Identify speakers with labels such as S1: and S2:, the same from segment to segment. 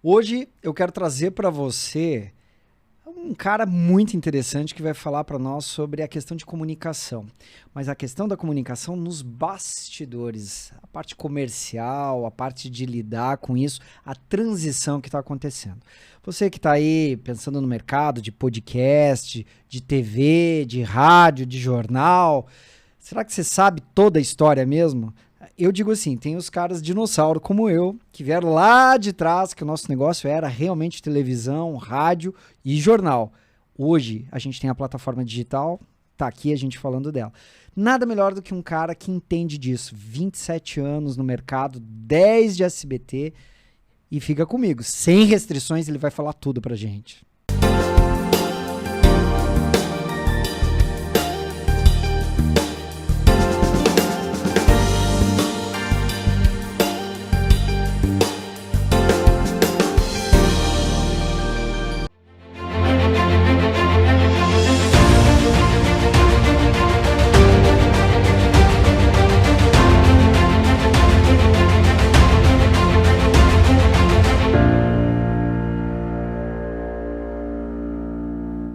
S1: Hoje eu quero trazer para você um cara muito interessante que vai falar para nós sobre a questão de comunicação. Mas a questão da comunicação nos bastidores, a parte comercial, a parte de lidar com isso, a transição que está acontecendo. Você que está aí pensando no mercado de podcast, de TV, de rádio, de jornal, será que você sabe toda a história mesmo? Eu digo assim, tem os caras dinossauro como eu, que vieram lá de trás, que o nosso negócio era realmente televisão, rádio e jornal. Hoje a gente tem a plataforma digital, tá aqui a gente falando dela. Nada melhor do que um cara que entende disso. 27 anos no mercado, 10 de SBT e fica comigo. Sem restrições, ele vai falar tudo pra gente.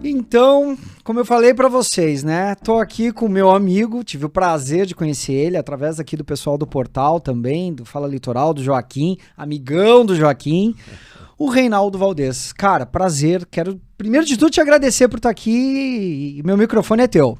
S1: Então, como eu falei pra vocês, né? Tô aqui com o meu amigo, tive o prazer de conhecer ele através aqui do pessoal do portal também, do Fala Litoral, do Joaquim, amigão do Joaquim, o Reinaldo Valdez. Cara, prazer, quero primeiro de tudo te agradecer por estar aqui e meu microfone é teu.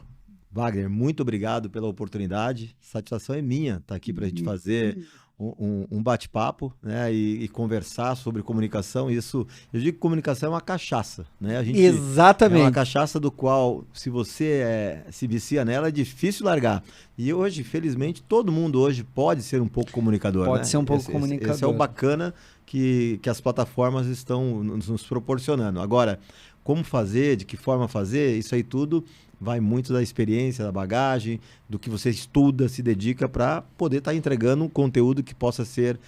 S2: Wagner, muito obrigado pela oportunidade, satisfação é minha estar aqui pra gente fazer um bate-papo, né, e conversar sobre comunicação. Isso, eu digo que comunicação é uma cachaça, né?
S1: Exatamente.
S2: É uma cachaça do qual, se você se vicia nela, é difícil largar. E hoje, felizmente, todo mundo hoje pode ser um pouco comunicador.
S1: Pode
S2: né?
S1: ser um pouco comunicador.
S2: Esse é o bacana que as plataformas estão nos proporcionando. Agora, como fazer, de que forma fazer, isso aí tudo vai muito da experiência, da bagagem, do que você estuda, se dedica para poder estar entregando um conteúdo que possa ser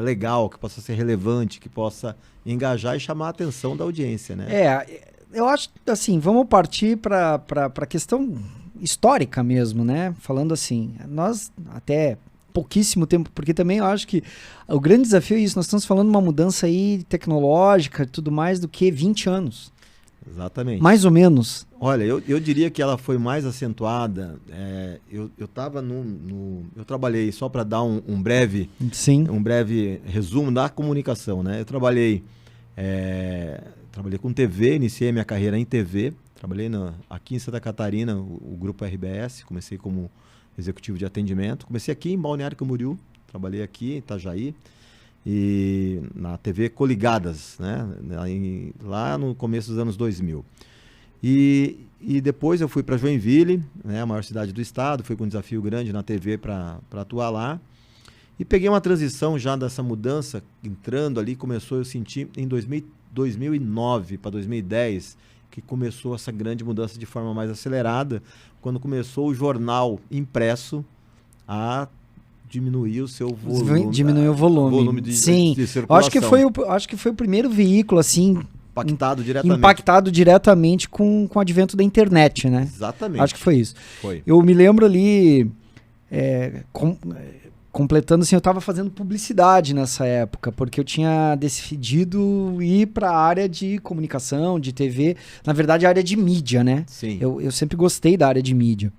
S2: legal, que possa ser relevante, que possa engajar e chamar a atenção da audiência, né?
S1: Eu acho assim, vamos partir para a questão histórica mesmo, né? Falando assim, nós até pouquíssimo tempo, porque também eu acho que o grande desafio é isso, nós estamos falando de uma mudança aí tecnológica e tudo mais do que 20 anos.
S2: Exatamente.
S1: Mais ou menos.
S2: Olha, eu diria que ela foi mais acentuada. Eu trabalhei, só para dar um breve resumo da comunicação, né? Eu trabalhei com TV, iniciei minha carreira em TV, trabalhei aqui em Santa Catarina, o grupo RBS, comecei como executivo de atendimento, comecei aqui em Balneário Camboriú, trabalhei aqui em Itajaí, e na TV Coligadas, né? Lá no começo dos anos 2000. E depois eu fui para Joinville, né? A maior cidade do estado, fui com um desafio grande na TV para atuar lá. E peguei uma transição já dessa mudança, entrando ali, eu senti em 2009 para 2010, que começou essa grande mudança de forma mais acelerada, quando começou o jornal impresso a diminuir o seu volume.
S1: Diminuiu o volume. De circulação. Acho que foi o primeiro veículo, assim, impactado diretamente com o advento da internet, né?
S2: Exatamente.
S1: Acho que foi isso.
S2: Foi.
S1: Eu me lembro ali, completando assim, eu estava fazendo publicidade nessa época, porque eu tinha decidido ir para a área de comunicação, de TV, na verdade a área de mídia, né?
S2: Sim.
S1: Eu sempre gostei da área de mídia.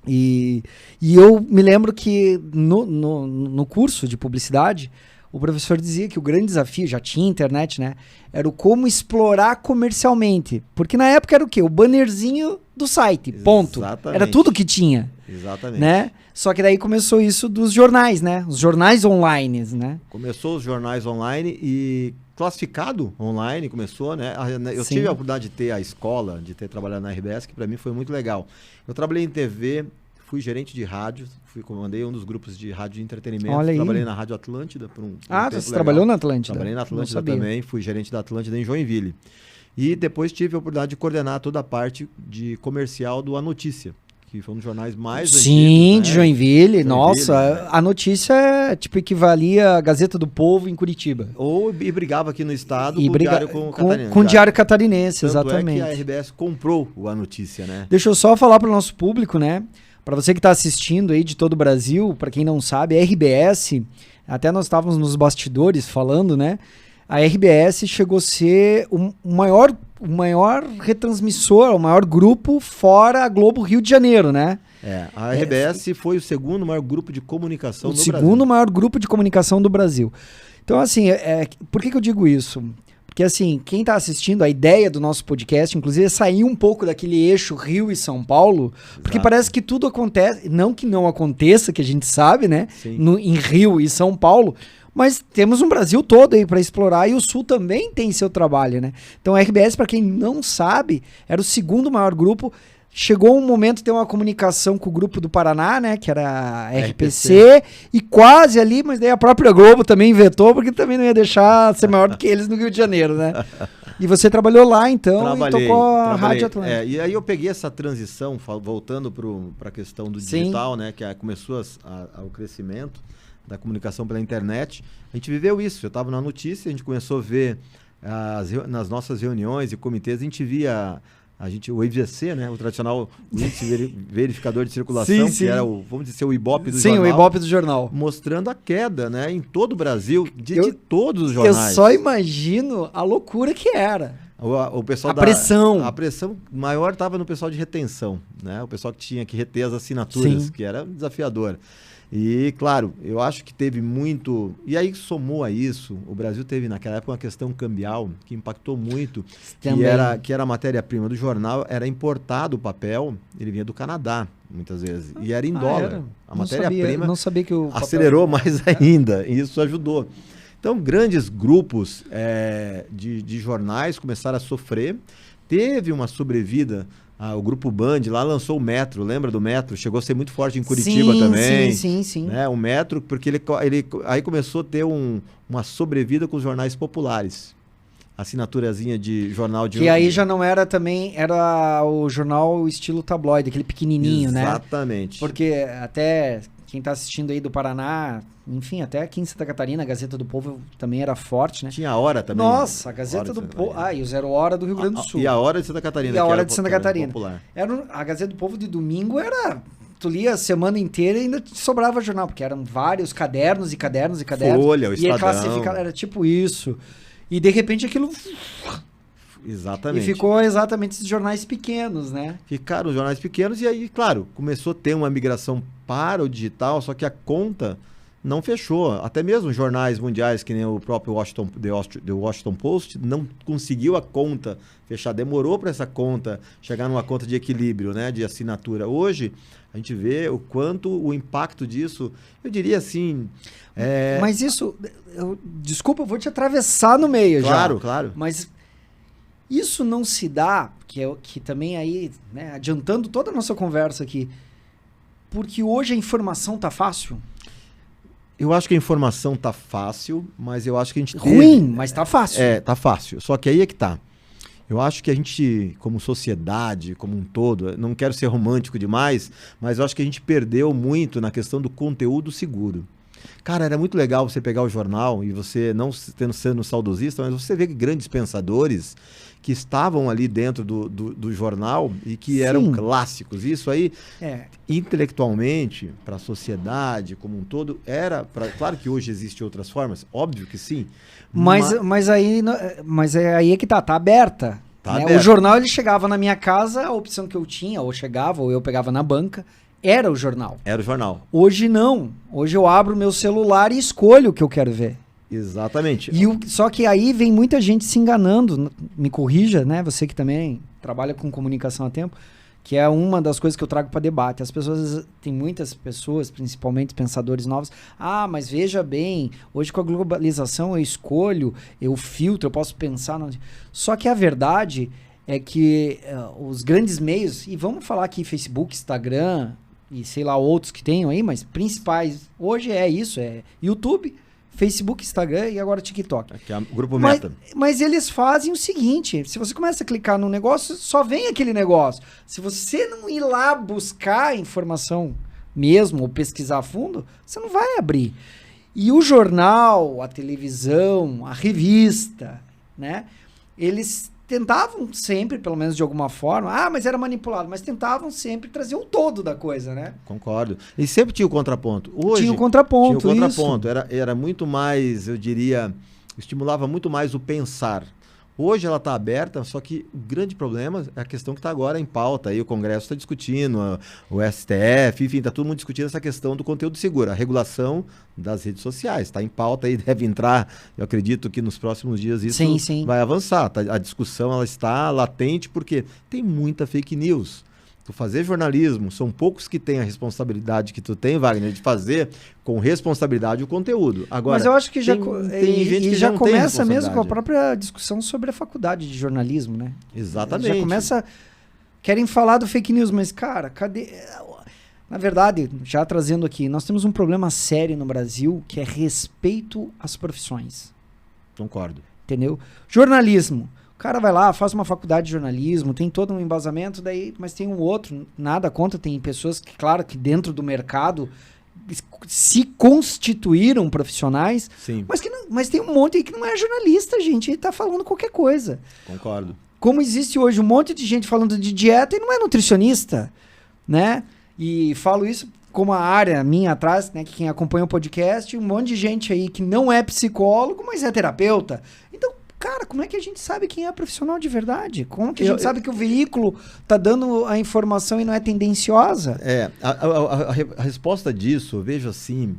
S1: E eu me lembro que no curso de publicidade, o professor dizia que o grande desafio, já tinha internet, né? Era o como explorar comercialmente. Porque na época era o quê? O bannerzinho do site, ponto.
S2: Exatamente.
S1: Era tudo que tinha.
S2: Exatamente.
S1: Né? Só que daí começou isso dos jornais, né? Os jornais online, né?
S2: Começou os jornais online e classificado online começou, né? Eu
S1: Sim.
S2: tive a oportunidade de ter a escola, de ter trabalhado na RBS, que para mim foi muito legal. Eu trabalhei em TV, fui gerente de rádio, comandei um dos grupos de rádio de entretenimento.
S1: Olha aí.
S2: Trabalhei na Rádio Atlântida por um tempo
S1: você
S2: legal.
S1: Trabalhou na Atlântida?
S2: Trabalhei na Atlântida também, fui gerente da Atlântida em Joinville. E depois tive a oportunidade de coordenar toda a parte de comercial do A Notícia, que foi um dos jornais mais antigos.
S1: Sim,
S2: né?
S1: de Joinville. Nossa,
S2: né?
S1: A Notícia equivalia a Gazeta do Povo em Curitiba.
S2: E brigava aqui no estado
S1: com o Diário Catarinense,
S2: Tanto
S1: exatamente.
S2: É que a RBS comprou o A Notícia, né?
S1: Deixa eu só falar para o nosso público, né? Para você que está assistindo aí de todo o Brasil, para quem não sabe, a RBS, até nós estávamos nos bastidores falando, né? a RBS chegou a ser o maior retransmissor, o maior grupo fora a Globo Rio de Janeiro, né?
S2: A RBS foi o segundo maior grupo de comunicação do Brasil.
S1: O segundo maior grupo de comunicação do Brasil. Então, assim, por que eu digo isso? Porque, assim, quem está assistindo, a ideia do nosso podcast, inclusive, é sair um pouco daquele eixo Rio e São Paulo, porque parece que tudo acontece, não que não aconteça, que a gente sabe, né? Em Rio e São Paulo, mas temos um Brasil todo aí para explorar e o Sul também tem seu trabalho, né? Então, a RBS, para quem não sabe, era o segundo maior grupo. Chegou um momento de ter uma comunicação com o grupo do Paraná, né? Que era a RPC, e quase ali, mas daí a própria Globo também inventou, porque também não ia deixar ser maior do que eles no Rio de Janeiro, né? E você trabalhou lá, então, e tocou a Rádio Atlântica.
S2: E aí eu peguei essa transição, voltando para a questão do digital, né? Que começou o crescimento da comunicação pela internet. A gente viveu isso, eu estava na notícia, a gente começou a ver nas nossas reuniões e comitês, a gente via... o IVC, né? O tradicional índice verificador de circulação, que era vamos dizer, o Ibope do jornal.
S1: Sim, o Ibope do jornal.
S2: Mostrando a queda, né? Em todo o Brasil, de todos os jornais.
S1: Eu só imagino a loucura que era.
S2: O pessoal
S1: pressão.
S2: A pressão maior estava no pessoal de retenção, né? O pessoal que tinha que reter as assinaturas, que era desafiador. E, claro, eu acho que teve muito... E aí somou a isso, o Brasil teve naquela época uma questão cambial que impactou muito, que era a matéria-prima do jornal, era importado o papel, ele vinha do Canadá, muitas vezes, e era em dólar.
S1: Era.
S2: A matéria-prima
S1: não sabia que o papel...
S2: acelerou mais ainda, e isso ajudou. Então, grandes grupos de jornais começaram a sofrer, teve uma sobrevida... o Grupo Band lá lançou o Metro, lembra do Metro? Chegou a ser muito forte em Curitiba também.
S1: Sim.
S2: Né? O Metro, porque ele aí começou a ter uma sobrevida com os jornais populares. Assinaturazinha de jornal de...
S1: Que aí já não era também, era o jornal estilo tabloide, aquele pequenininho, né?
S2: Exatamente.
S1: Porque até quem está assistindo aí do Paraná, enfim, até aqui em Santa Catarina, a Gazeta do Povo também era forte, né?
S2: Tinha a Hora também.
S1: Nossa, a Gazeta do Povo... e o Zero Hora do Rio Grande do Sul.
S2: E a Hora de Santa Catarina.
S1: E a Hora de Santa Catarina.
S2: Popular.
S1: A Gazeta do Povo de domingo era... Tu lia a semana inteira e ainda sobrava jornal, porque eram vários cadernos e cadernos e cadernos.
S2: Folha, o Estadão.
S1: E classificava, era tipo isso. E de repente aquilo...
S2: Exatamente.
S1: E ficou exatamente esses jornais pequenos, né?
S2: Ficaram os jornais pequenos e aí, claro, começou a ter uma migração para o digital, só que a conta não fechou. Até mesmo jornais mundiais, que nem o próprio The Washington Post, não conseguiu a conta fechar. Demorou para essa conta chegar numa conta de equilíbrio, né, de assinatura. Hoje, a gente vê o quanto o impacto disso, eu diria assim...
S1: Mas isso... Desculpa, eu vou te atravessar no meio já.
S2: Claro.
S1: Mas... Isso não se dá, que também aí, né, adiantando toda a nossa conversa aqui, porque hoje a informação tá fácil?
S2: Eu acho que a informação tá fácil, mas eu acho que a gente...
S1: Mas tá fácil.
S2: Tá fácil. Só que aí é que tá. Eu acho que a gente, como sociedade, como um todo, não quero ser romântico demais, mas eu acho que a gente perdeu muito na questão do conteúdo seguro. Cara, era muito legal você pegar o jornal e você, não sendo saudosista, mas você vê que grandes pensadores que estavam ali dentro do jornal e que eram clássicos. Isso aí, intelectualmente, para a sociedade como um todo, claro que hoje existem outras formas, óbvio que sim.
S1: Mas aí é que tá aberta.
S2: Tá
S1: né?
S2: aberta.
S1: O jornal, ele chegava na minha casa, a opção que eu tinha, ou chegava, ou eu pegava na banca, era o jornal.
S2: Era o jornal.
S1: Hoje não. Hoje eu abro o meu celular e escolho o que eu quero ver.
S2: Exatamente.
S1: Só que aí vem muita gente se enganando. Me corrija, né? Você que também trabalha com comunicação há tempo, que é uma das coisas que eu trago para debate. Tem muitas pessoas, principalmente pensadores novos, mas veja bem, hoje com a globalização eu escolho, eu filtro, eu posso pensar... Só que a verdade é que os grandes meios, e vamos falar aqui Facebook, Instagram, e sei lá outros que tenham aí, mas principais, hoje é isso, é YouTube, Facebook, Instagram e agora TikTok.
S2: Aqui é o Grupo Meta.
S1: Mas eles fazem o seguinte, se você começa a clicar no negócio, só vem aquele negócio. Se você não ir lá buscar informação mesmo, ou pesquisar a fundo, você não vai abrir. E o jornal, a televisão, a revista, né? Eles tentavam sempre, pelo menos de alguma forma, mas era manipulado, mas tentavam sempre trazer o todo da coisa, né?
S2: Concordo. E sempre tinha o contraponto. Hoje,
S1: tinha o contraponto,
S2: isso. Era muito mais, eu diria, estimulava muito mais o pensar. Hoje ela está aberta, só que o grande problema é a questão que está agora em pauta. Aí o Congresso está discutindo, o STF, enfim, está todo mundo discutindo essa questão do conteúdo seguro, a regulação das redes sociais. Está em pauta aí, deve entrar, eu acredito que nos próximos dias isso vai avançar. A discussão ela está latente porque tem muita fake news. Tu fazer jornalismo, são poucos que têm a responsabilidade que tu tem, Wagner, de fazer com responsabilidade o conteúdo. Agora,
S1: mas eu acho que já,
S2: tem gente que
S1: já
S2: não
S1: começa mesmo com a própria discussão sobre a faculdade de jornalismo, né?
S2: Exatamente.
S1: Já começa... Querem falar do fake news, mas, cara, cadê... Na verdade, já trazendo aqui, nós temos um problema sério no Brasil, que é respeito às profissões.
S2: Concordo.
S1: Entendeu? Jornalismo. O cara vai lá, faz uma faculdade de jornalismo, tem todo um embasamento, mas tem um outro, nada contra, tem pessoas que, claro, que dentro do mercado se constituíram profissionais,
S2: sim,
S1: mas tem um monte aí que não é jornalista, gente, ele tá falando qualquer coisa.
S2: Concordo.
S1: Como existe hoje um monte de gente falando de dieta e não é nutricionista, né? E falo isso como a área minha atrás, né, que quem acompanha o podcast, um monte de gente aí que não é psicólogo, mas é terapeuta. Então, cara, como é que a gente sabe quem é profissional de verdade? Como que a gente sabe que o veículo tá dando a informação e não é tendenciosa?
S2: A resposta disso, eu vejo assim,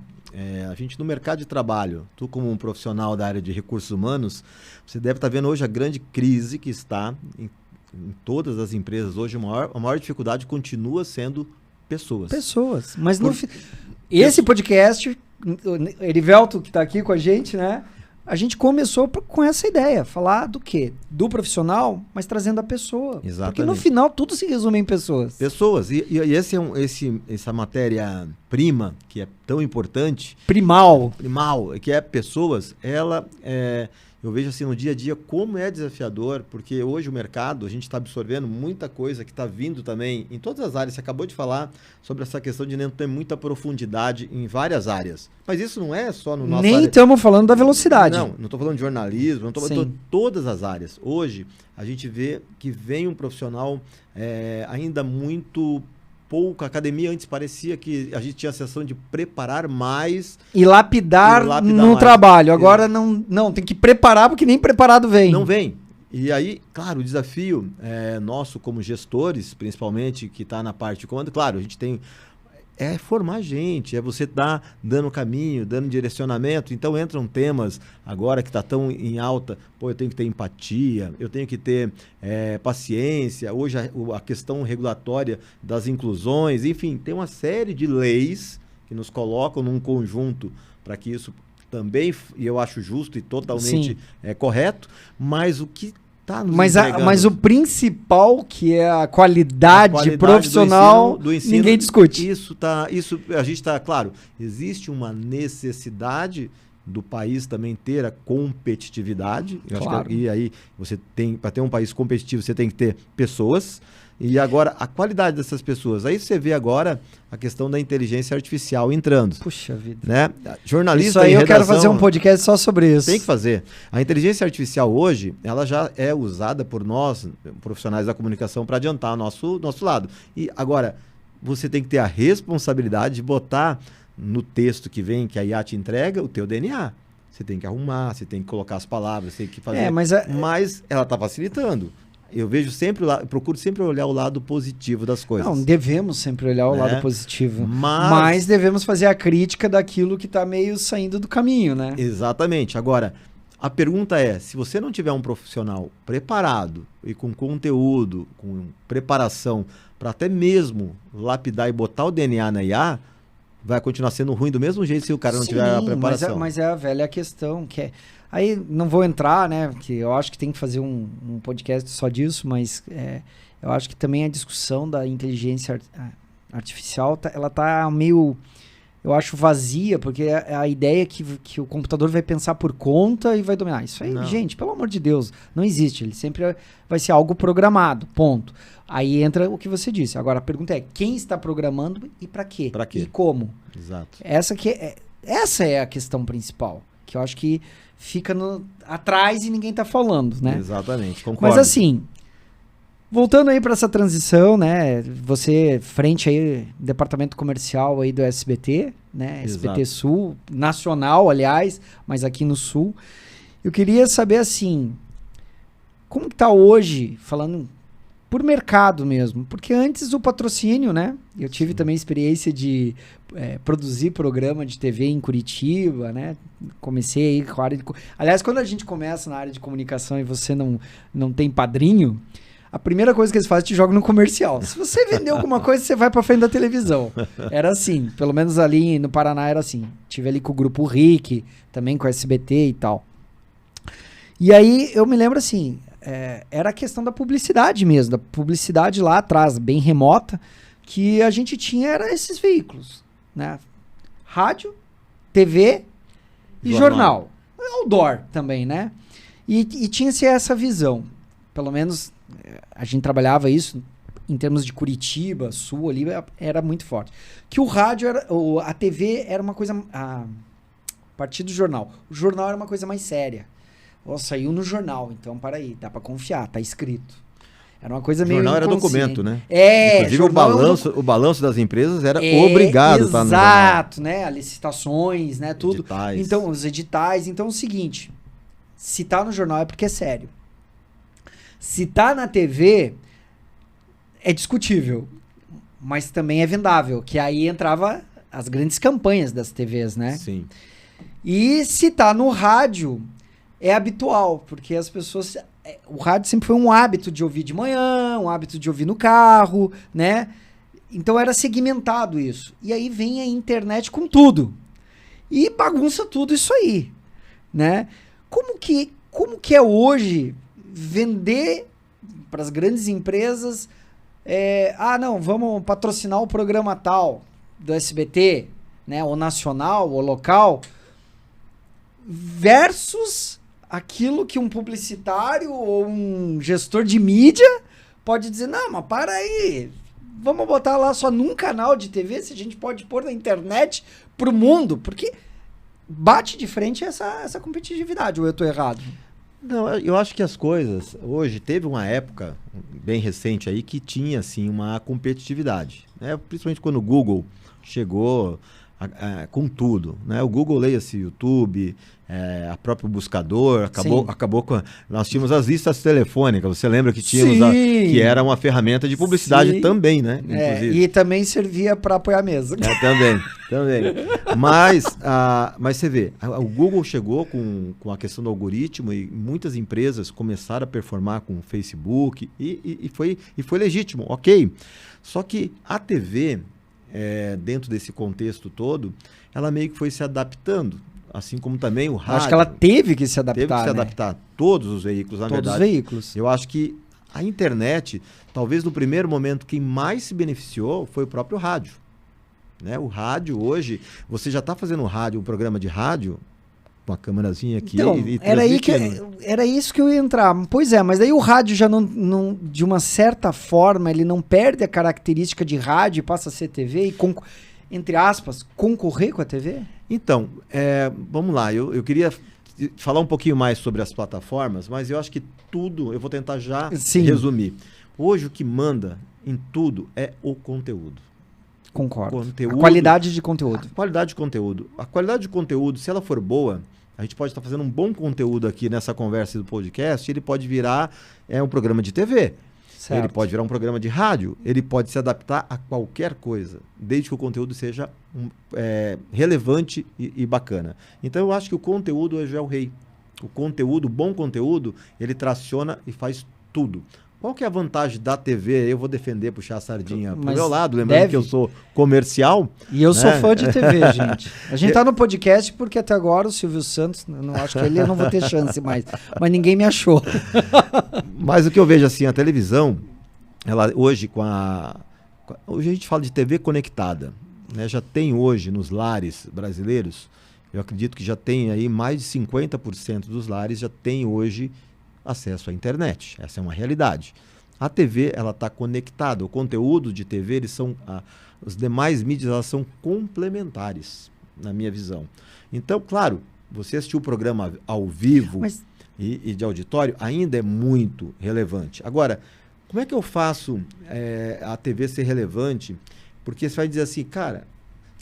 S2: a gente no mercado de trabalho, tu como um profissional da área de recursos humanos, você deve estar vendo hoje a grande crise que está em todas as empresas hoje, a maior dificuldade continua sendo pessoas.
S1: Pessoas. Mas esse podcast, o Erivelto que está aqui com a gente, né? A gente começou com essa ideia, falar do quê? Do profissional, mas trazendo a pessoa.
S2: Exatamente.
S1: Porque no final tudo se resume em pessoas.
S2: Pessoas. E essa matéria-prima, que é tão importante...
S1: Primal,
S2: que é pessoas, ela... eu vejo assim no dia a dia como é desafiador, porque hoje o mercado, a gente está absorvendo muita coisa que está vindo também em todas as áreas. Você acabou de falar sobre essa questão de não ter muita profundidade em várias áreas. Mas isso não é só no nosso...
S1: Nem estamos falando da velocidade.
S2: Não estou falando de jornalismo, não estou falando de todas as áreas. Hoje, a gente vê que vem um profissional ainda muito... pouco. A academia antes parecia que a gente tinha a sensação de preparar mais
S1: e lapidar no mais. Trabalho. Agora não, tem que preparar porque nem preparado vem.
S2: Não vem. E aí, claro, o desafio nosso como gestores, principalmente, que está na parte de comando, claro, a gente tem... formar gente, você dando caminho, dando direcionamento. Então entram temas agora que está tão em alta, eu tenho que ter empatia, eu tenho que ter paciência, hoje a questão regulatória das inclusões, enfim, tem uma série de leis que nos colocam num conjunto para que isso também, e eu acho justo e totalmente correto, mas o que
S1: mas o principal, que é a qualidade profissional,
S2: do ensino,
S1: ninguém discute.
S2: Isso a gente está, claro, existe uma necessidade do país também ter a competitividade.
S1: Claro.
S2: E aí você tem, para ter um país competitivo, você tem que ter pessoas. E agora, a qualidade dessas pessoas. Aí você vê agora a questão da inteligência artificial entrando.
S1: Puxa vida.
S2: Né? Jornalista
S1: isso aí eu quero fazer um podcast só sobre isso.
S2: Tem que fazer. A inteligência artificial hoje, ela já é usada por nós, profissionais da comunicação, para adiantar nosso lado. E agora, você tem que ter a responsabilidade de botar no texto que vem, que a IA te entrega, o teu DNA. Você tem que arrumar, você tem que colocar as palavras, você tem que fazer. Mas ela está facilitando. Eu vejo sempre procuro sempre olhar o lado positivo das coisas.
S1: Não, devemos sempre olhar o lado positivo. Mas devemos fazer a crítica daquilo que está meio saindo do caminho, né?
S2: Exatamente. Agora, a pergunta é, se você não tiver um profissional preparado e com conteúdo, com preparação, para até mesmo lapidar e botar o DNA na IA, vai continuar sendo ruim do mesmo jeito se o cara não tiver a preparação.
S1: Mas é a velha questão, que é... Aí não vou entrar, né, que eu acho que tem que fazer um podcast só disso, mas eu acho que também a discussão da inteligência artificial, ela tá meio, eu acho, vazia, porque a ideia é que o computador vai pensar por conta e vai dominar. Isso aí, gente, pelo amor de Deus, não existe. Ele sempre vai ser algo programado, ponto. Aí entra o que você disse. Agora, a pergunta é, quem está programando e para quê?
S2: Para quê?
S1: E como?
S2: Exato.
S1: Essa é a questão principal, que eu acho que fica atrás e ninguém tá falando, né?
S2: Exatamente, concordo.
S1: Mas assim, voltando aí para essa transição, né? Você, frente aí, departamento comercial aí do SBT, né?
S2: Exato.
S1: SBT Sul, nacional, aliás, mas aqui no Sul. Eu queria saber, assim, como que tá hoje, falando por mercado mesmo? Porque antes o patrocínio, né? Eu tive também experiência de produzir programa de TV em Curitiba, né? Comecei aí com a área de... Aliás, quando a gente começa na área de comunicação e você não tem padrinho, a primeira coisa que eles fazem é te jogam no comercial. Se você vender alguma coisa, você vai pra frente da televisão. Era assim, pelo menos ali no Paraná era assim. Tive ali com o Grupo RIC, também com o SBT e tal. E aí eu me lembro assim, era a questão da publicidade mesmo, da publicidade lá atrás, bem remota, que a gente tinha era esses veículos, né? Rádio, TV e jornal. Outdoor também, né? E tinha-se essa visão. Pelo menos a gente trabalhava isso em termos de Curitiba, Sul ali, era muito forte. Que o rádio, a TV era uma coisa... A partir do jornal. O jornal era uma coisa mais séria. Saiu no jornal, então para aí, dá para confiar, tá escrito. Era uma coisa meio
S2: inconsciente. O jornal era documento, né?
S1: Inclusive
S2: o balanço das empresas era obrigado a estar no jornal.
S1: Exato, né? As licitações, né? Tudo.
S2: Editais.
S1: Então, os editais. Então é o seguinte, se tá no jornal é porque é sério. Se tá na TV, é discutível, mas também é vendável, que aí entrava as grandes campanhas das TVs, né?
S2: Sim.
S1: E se tá no rádio... É habitual, porque as pessoas... O rádio sempre foi um hábito de ouvir de manhã, um hábito de ouvir no carro, né? Então era segmentado isso. E aí vem a internet com tudo. E bagunça tudo isso aí, né? Como que é hoje vender para as grandes empresas... não, vamos patrocinar o programa tal do SBT, né? Ou nacional, ou local... versus aquilo que um publicitário ou um gestor de mídia pode dizer, não, mas para aí, vamos botar lá só num canal de TV, se a gente pode pôr na internet pro mundo, porque bate de frente essa competitividade, ou eu tô errado?
S2: Não, eu acho que as coisas, hoje, teve uma época bem recente aí que tinha, assim, uma competitividade, né? Principalmente quando o Google chegou... com tudo, né? O Google, leia-se YouTube, a próprio buscador, acabou com... Nós tínhamos as listas telefônicas, você lembra que tínhamos que era uma ferramenta de publicidade também, né?
S1: Inclusive. E também servia para apoiar a mesa.
S2: Também. Mas você vê, o Google chegou com a questão do algoritmo e muitas empresas começaram a performar com o Facebook e foi legítimo, ok. Só que a TV... dentro desse contexto todo, ela meio que foi se adaptando, assim como também o rádio.
S1: Acho que ela teve que se adaptar,
S2: Teve que se adaptar. Todos os veículos, na verdade.
S1: Todos os veículos.
S2: Eu acho que a internet, talvez no primeiro momento, quem mais se beneficiou foi o próprio rádio. Né? O rádio hoje, você já está fazendo um programa de rádio, com a câmerazinha aqui
S1: então, era isso que eu ia entrar. Pois é, mas daí o rádio já não de uma certa forma, ele não perde a característica de rádio e passa a ser TV e, entre aspas, concorrer com a TV?
S2: Então, vamos lá, eu queria falar um pouquinho mais sobre as plataformas, mas eu acho que tudo, eu vou tentar já resumir. Hoje o que manda em tudo é o conteúdo.
S1: Concordo. A qualidade de conteúdo.
S2: A qualidade de conteúdo. A qualidade de conteúdo, se ela for boa, a gente pode estar fazendo um bom conteúdo aqui nessa conversa do podcast, ele pode virar um programa de TV. Certo. Ele pode virar um programa de rádio, ele pode se adaptar a qualquer coisa, desde que o conteúdo seja relevante e bacana. Então eu acho que o conteúdo hoje é o rei. O conteúdo, o bom conteúdo, ele traciona e faz tudo. Qual que é a vantagem da TV? Eu vou defender, puxar a sardinha pro meu lado, lembrando que eu sou comercial.
S1: E eu sou fã de TV, gente. A gente tá no podcast porque até agora o Silvio Santos, não acho que eu não vou ter chance mais, mas ninguém me achou.
S2: Mas o que eu vejo assim, a televisão, ela hoje hoje a gente fala de TV conectada, né? Já tem hoje nos lares brasileiros, eu acredito que já tem aí mais de 50% dos lares já tem hoje acesso à internet. Essa é uma realidade. A TV, ela está conectada. O conteúdo de TV, os demais mídias, elas são complementares, na minha visão. Então, claro, você assistir o programa ao vivo e de auditório ainda é muito relevante. Agora, como é que eu faço a TV ser relevante? Porque você vai dizer assim, cara,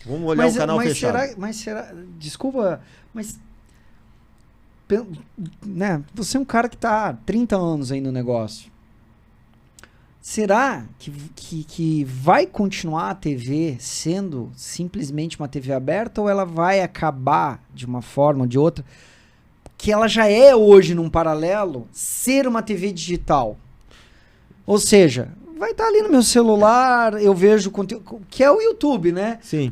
S2: vamos olhar o canal fechado.
S1: Será, desculpa, mas né? Você é um cara que tá há 30 anos aí no negócio. Será que vai continuar a TV sendo simplesmente uma TV aberta ou ela vai acabar de uma forma ou de outra, que ela já é hoje num paralelo, ser uma TV digital? Ou seja, vai estar ali no meu celular, eu vejo conteúdo, que é o YouTube, né?
S2: Sim.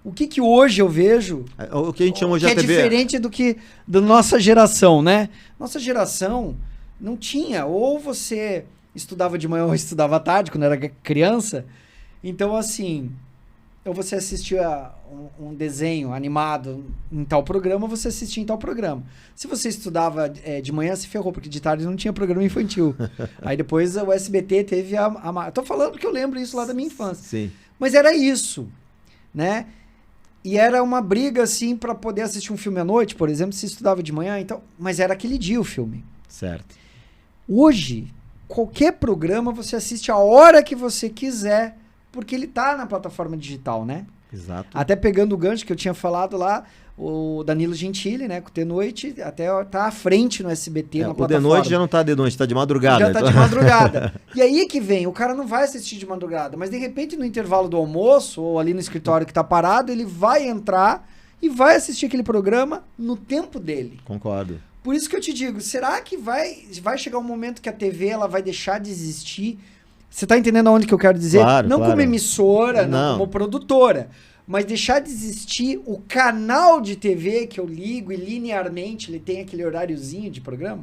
S1: O que hoje eu vejo,
S2: O que a gente chama hoje
S1: que
S2: de
S1: é
S2: TV...
S1: diferente do que da nossa geração, né? Nossa geração não tinha, ou você estudava de manhã ou estudava à tarde, quando era criança. Então, assim, ou você assistia um desenho animado em tal programa, você assistia em tal programa. Se você estudava de manhã, se ferrou, porque de tarde não tinha programa infantil. Aí depois o SBT teve Eu tô falando porque eu lembro isso lá da minha infância.
S2: Sim.
S1: Mas era isso, né? E era uma briga, assim, pra poder assistir um filme à noite, por exemplo, se estudava de manhã, então... Mas era aquele dia o filme.
S2: Certo.
S1: Hoje, qualquer programa você assiste a hora que você quiser, porque ele tá na plataforma digital, né?
S2: Exato.
S1: Até pegando o gancho que eu tinha falado lá, o Danilo Gentili, né, com o The Noite, até tá à frente no SBT, na plataforma.
S2: O The Noite já não tá de noite, tá de madrugada.
S1: Já tá de madrugada. E aí que vem, o cara não vai assistir de madrugada, mas de repente no intervalo do almoço, ou ali no escritório que tá parado, ele vai entrar e vai assistir aquele programa no tempo dele.
S2: Concordo.
S1: Por isso que eu te digo, será que vai chegar um momento que a TV ela vai deixar de existir? Você tá entendendo aonde que eu quero dizer?
S2: Claro,
S1: não
S2: claro.
S1: como emissora, não
S2: Não.
S1: como produtora, mas deixar de existir o canal de TV que eu ligo e linearmente ele tem aquele horáriozinho de programa?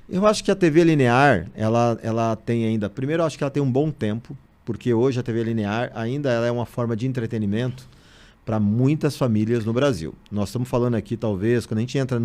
S2: Eu acho que a TV linear, ela tem ainda... Primeiro, eu acho que ela tem um bom tempo, porque hoje a TV linear ainda ela é uma forma de entretenimento para muitas famílias no Brasil. Nós estamos falando aqui, talvez, quando a gente entra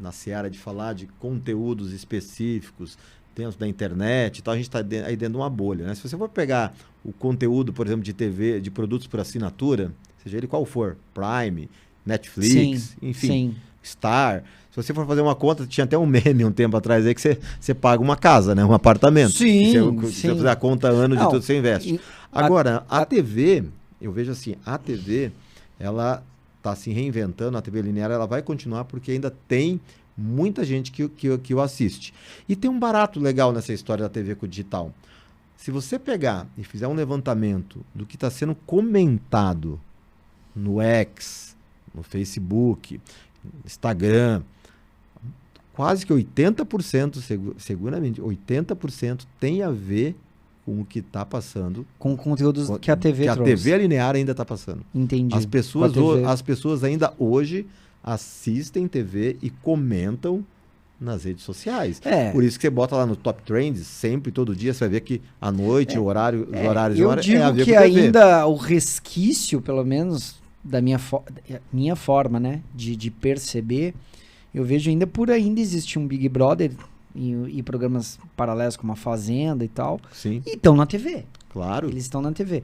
S2: na seara de falar de conteúdos específicos dentro da internet e tal, a gente está aí dentro de uma bolha, né? Se você for pegar o conteúdo, por exemplo, de TV, de produtos por assinatura, seja ele qual for, Prime, Netflix,
S1: Sim,
S2: enfim,
S1: sim.
S2: Star... Se você for fazer uma conta, tinha até um meme um tempo atrás aí que você paga uma casa, né? Um apartamento.
S1: Sim,
S2: Você
S1: sim.
S2: fazer a conta ano de
S1: Não,
S2: tudo, você investe. Agora, a TV, eu vejo assim, a TV, ela está se reinventando, a TV linear, ela vai continuar porque ainda tem muita gente que o assiste. E tem um barato legal nessa história da TV com o digital. Se você pegar e fizer um levantamento do que está sendo comentado no X, no Facebook, Instagram, quase que 80%, seguramente, 80% tem a ver com o que está passando.
S1: Com conteúdos que a TV trouxe.
S2: Que a TV linear ainda está passando.
S1: Entendi.
S2: As pessoas ainda hoje assistem TV e comentam nas redes sociais. Por isso que você bota lá no Top Trends, sempre, todo dia, você vai ver que à noite, os horários de hora
S1: digo
S2: a ver
S1: que
S2: com TV.
S1: ainda o resquício, pelo menos, da minha forma, né, de perceber, eu vejo ainda por ainda existir um Big Brother e programas paralelos como a Fazenda e tal.
S2: Sim.
S1: E estão na TV.
S2: Claro.
S1: Eles estão na TV.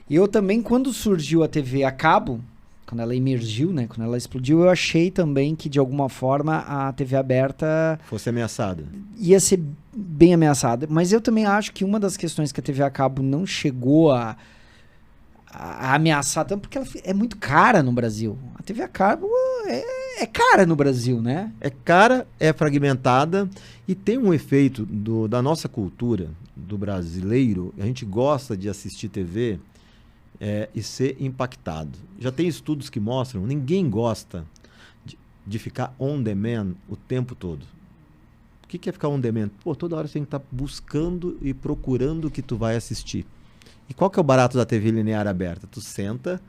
S1: E eu também, quando surgiu a TV a cabo, quando ela emergiu, né, quando ela explodiu, eu achei também que, de alguma forma, a TV aberta...
S2: fosse ameaçada.
S1: Ia ser bem ameaçada. Mas eu também acho que uma das questões que a TV a cabo não chegou a ameaçar tanto, porque ela é muito cara no Brasil. A TV a cabo é cara no Brasil, né?
S2: É cara, é fragmentada e tem um efeito da nossa cultura, do brasileiro. A gente gosta de assistir TV e ser impactado. Já tem estudos que mostram, ninguém gosta de ficar on demand o tempo todo. O que é ficar on demand? Pô, toda hora você tem que estar buscando e procurando o que tu vai assistir. E qual que é o barato da TV linear aberta? Tu senta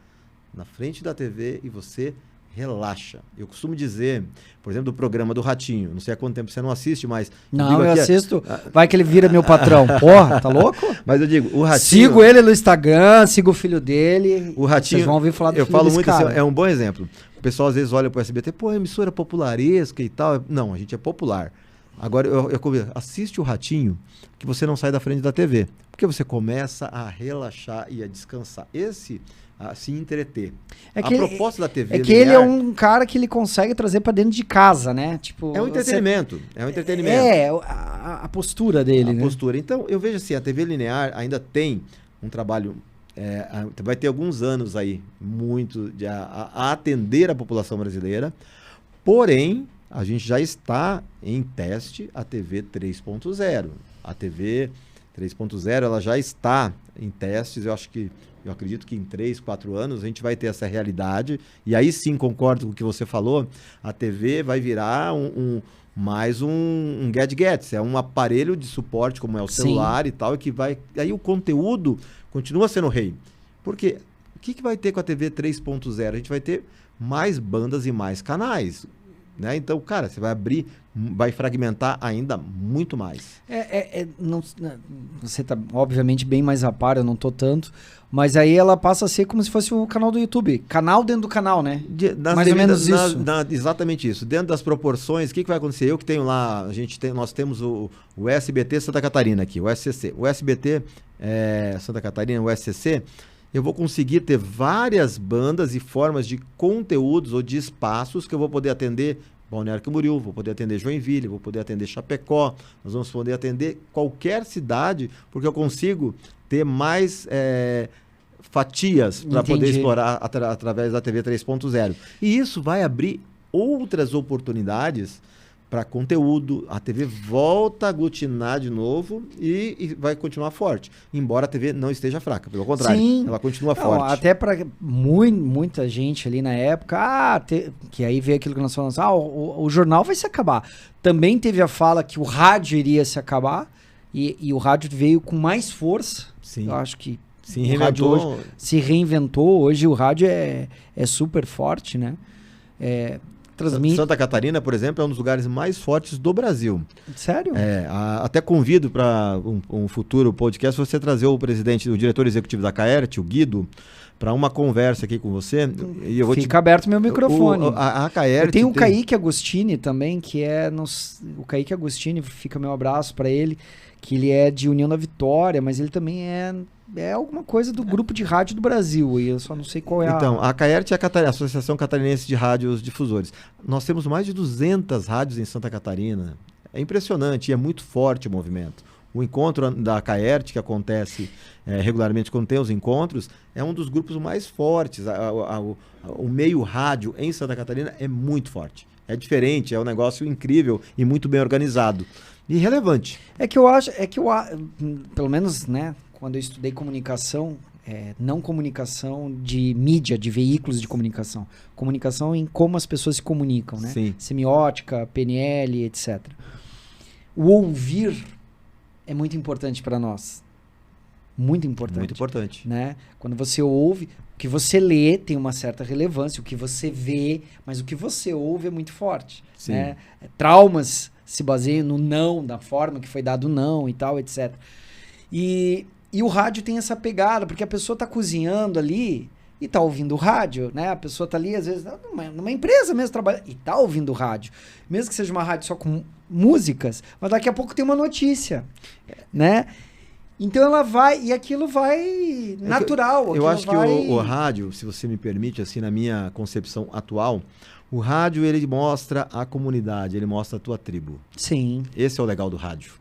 S2: na frente da TV e você relaxa. Eu costumo dizer, por exemplo, do programa do Ratinho. Não sei há quanto tempo você não assiste, mas...
S1: Não, eu assisto. Vai que ele vira meu patrão. Porra, tá louco?
S2: Mas eu digo, o Ratinho...
S1: Sigo ele no Instagram, sigo o filho dele.
S2: O Ratinho...
S1: Vocês vão ouvir falar do
S2: eu
S1: filho
S2: falo
S1: desse
S2: muito
S1: cara.
S2: assim, é um bom exemplo. O pessoal às vezes olha pro SBT, pô, emissora popularesca e tal. Não, a gente é popular. Agora, eu assiste o Ratinho, que você não sai da frente da TV. Porque você começa a relaxar e a descansar. A se entreter. A proposta da TV
S1: é que
S2: linear,
S1: ele é um cara que ele consegue trazer pra dentro de casa, né? Tipo,
S2: é um entretenimento. É um entretenimento.
S1: É, a postura dele, né?
S2: A postura. Então, eu vejo assim, a TV linear ainda tem um trabalho... vai ter alguns anos aí, muito, a atender a população brasileira. Porém, a gente já está em teste a TV 3.0. A TV 3.0 ela já está em testes, eu acredito que em 3, 4 anos a gente vai ter essa realidade, e aí sim, concordo com o que você falou, a TV vai virar mais um gadget, é um aparelho de suporte, como é o celular e tal, e que vai... Aí o conteúdo continua sendo rei. Porque o que vai ter com a TV 3.0? A gente vai ter mais bandas e mais canais. Né? Então, cara, você vai abrir, vai fragmentar ainda muito mais.
S1: Você está obviamente bem mais a par, eu não tô tanto, mas aí ela passa a ser como se fosse o canal do YouTube, canal dentro do canal, né? Mais ou menos isso.
S2: Exatamente isso. Dentro das proporções, o que vai acontecer? Eu que tenho lá, nós temos o SBT Santa Catarina aqui, o SCC. O SBT Santa Catarina, o SCC, eu vou conseguir ter várias bandas e formas de conteúdos ou de espaços que eu vou poder atender Balneário Camboriú, vou poder atender Joinville, vou poder atender Chapecó, nós vamos poder atender qualquer cidade, porque eu consigo ter mais fatias para poder explorar através da TV 3.0. E isso vai abrir outras oportunidades para conteúdo, a TV volta a aglutinar de novo e vai continuar forte, embora a TV não esteja fraca, pelo contrário, ela continua forte.
S1: Até para muita gente ali na época, que aí veio aquilo que nós falamos, o jornal vai se acabar. Também teve a fala que o rádio iria se acabar, e o rádio veio com mais força.
S2: Sim.
S1: Eu acho que
S2: o rádio
S1: hoje se reinventou, hoje o rádio é super forte, né?
S2: Santa Catarina, por exemplo, é um dos lugares mais fortes do Brasil.
S1: Sério?
S2: Até convido para um futuro podcast você trazer o diretor executivo da Caert, o Guido, para uma conversa aqui com você. E eu vou
S1: Fica aberto meu microfone.
S2: A Caert
S1: tem o Kaique Agostini também, que o Kaique Agostini, fica meu abraço para ele, que ele é de União da Vitória, mas ele também é alguma coisa do grupo de rádio do Brasil, e eu só não sei qual é
S2: Então, a Caert é a Associação Catarinense de Rádios Difusores. Nós temos mais de 200 rádios em Santa Catarina. É impressionante e é muito forte o movimento. O encontro da Caert, que acontece regularmente quando tem os encontros, é um dos grupos mais fortes. O meio rádio em Santa Catarina é muito forte. É diferente, é um negócio incrível e muito bem organizado. E relevante.
S1: Pelo menos, né, quando eu estudei comunicação, não comunicação de mídia, de veículos de comunicação. Comunicação em como as pessoas se comunicam, né?
S2: Sim.
S1: Semiótica, PNL, etc. O ouvir é muito importante para nós. Muito importante.
S2: Muito importante.
S1: Né? Quando você ouve, o que você lê tem uma certa relevância, o que você vê, mas o que você ouve é muito forte.
S2: Sim.
S1: Né? Traumas se baseiam no não, da forma que foi dado o não e tal, etc. E o rádio tem essa pegada, porque a pessoa está cozinhando ali e está ouvindo o rádio, né? A pessoa está ali, às vezes, numa empresa mesmo, trabalhando, e está ouvindo o rádio. Mesmo que seja uma rádio só com músicas, mas daqui a pouco tem uma notícia, né? Então ela vai, e aquilo vai natural.
S2: Eu acho que o rádio, se você me permite, assim, na minha concepção atual, o rádio, ele mostra a comunidade, ele mostra a tua tribo.
S1: Sim.
S2: Esse é o legal do rádio.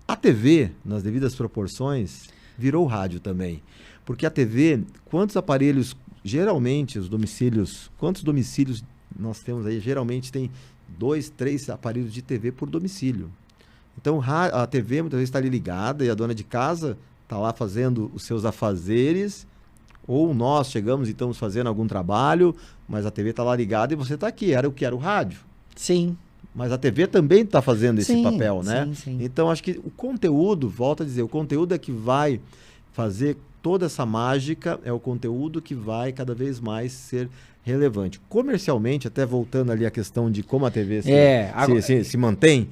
S2: A TV, nas devidas proporções, virou rádio também. Porque a TV, quantos aparelhos, geralmente, quantos domicílios nós temos aí? Geralmente tem 2, 3 aparelhos de TV por domicílio. Então a TV muitas vezes está ali ligada e a dona de casa está lá fazendo os seus afazeres, ou nós chegamos e estamos fazendo algum trabalho, mas a TV está lá ligada e você está aqui. Era o que era o rádio.
S1: Sim.
S2: Mas a TV também está fazendo esse papel, né?
S1: Sim, sim.
S2: Então, acho que o conteúdo, volto a dizer, o conteúdo é que vai fazer toda essa mágica, é o conteúdo que vai cada vez mais ser relevante. Comercialmente, até voltando ali a questão de como a TV se mantém.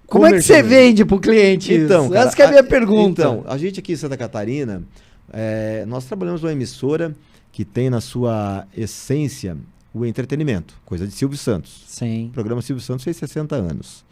S1: Como é que você vende para o cliente
S2: então,
S1: isso?
S2: Cara,
S1: essa que é a minha pergunta.
S2: Então, a gente aqui em Santa Catarina, nós trabalhamos numa emissora que tem na sua essência o entretenimento, coisa de Silvio Santos.
S1: Sim.
S2: O programa Silvio Santos fez 60 anos.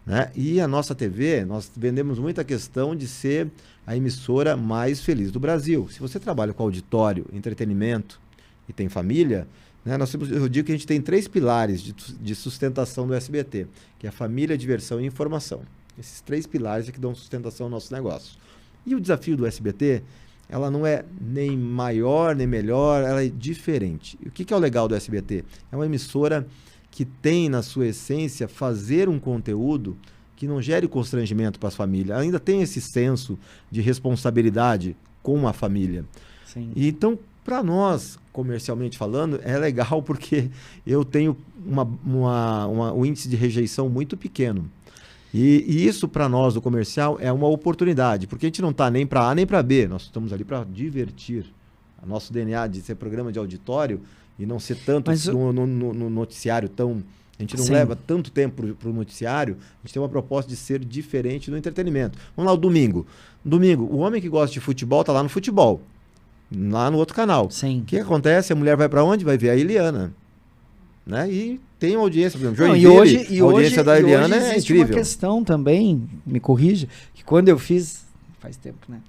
S2: Né? E a nossa TV, nós vendemos muita questão de ser a emissora mais feliz do Brasil. Se você trabalha com auditório, entretenimento e tem família, né, eu digo que a gente tem 3 pilares de sustentação do SBT, que é a família, diversão e informação. Esses 3 pilares é que dão sustentação ao nosso negócio. E o desafio do SBT, ela não é nem maior nem melhor, ela é diferente. E o que é o legal do SBT? É uma emissora que tem na sua essência fazer um conteúdo que não gere constrangimento para as famílias. Ainda tem esse senso de responsabilidade com a família.
S1: Sim.
S2: E então, para nós, comercialmente falando, é legal porque eu tenho um índice de rejeição muito pequeno. E isso, para nós, do comercial, é uma oportunidade, porque a gente não está nem para A nem para B, nós estamos ali para divertir. O nosso DNA de ser programa de auditório e não ser tanto no noticiário tão... A gente não leva tanto tempo para o noticiário, a gente tem uma proposta de ser diferente do entretenimento. Vamos lá, o domingo. Domingo, o homem que gosta de futebol está lá no futebol, lá no outro canal.
S1: Sim.
S2: O que acontece? A mulher vai para onde? Vai ver a Eliana. Né? E tem uma audiência, por exemplo,
S1: Joinville,
S2: a audiência da Eliana é incrível.
S1: Uma questão também, me corrija, que quando eu fiz, faz tempo, né?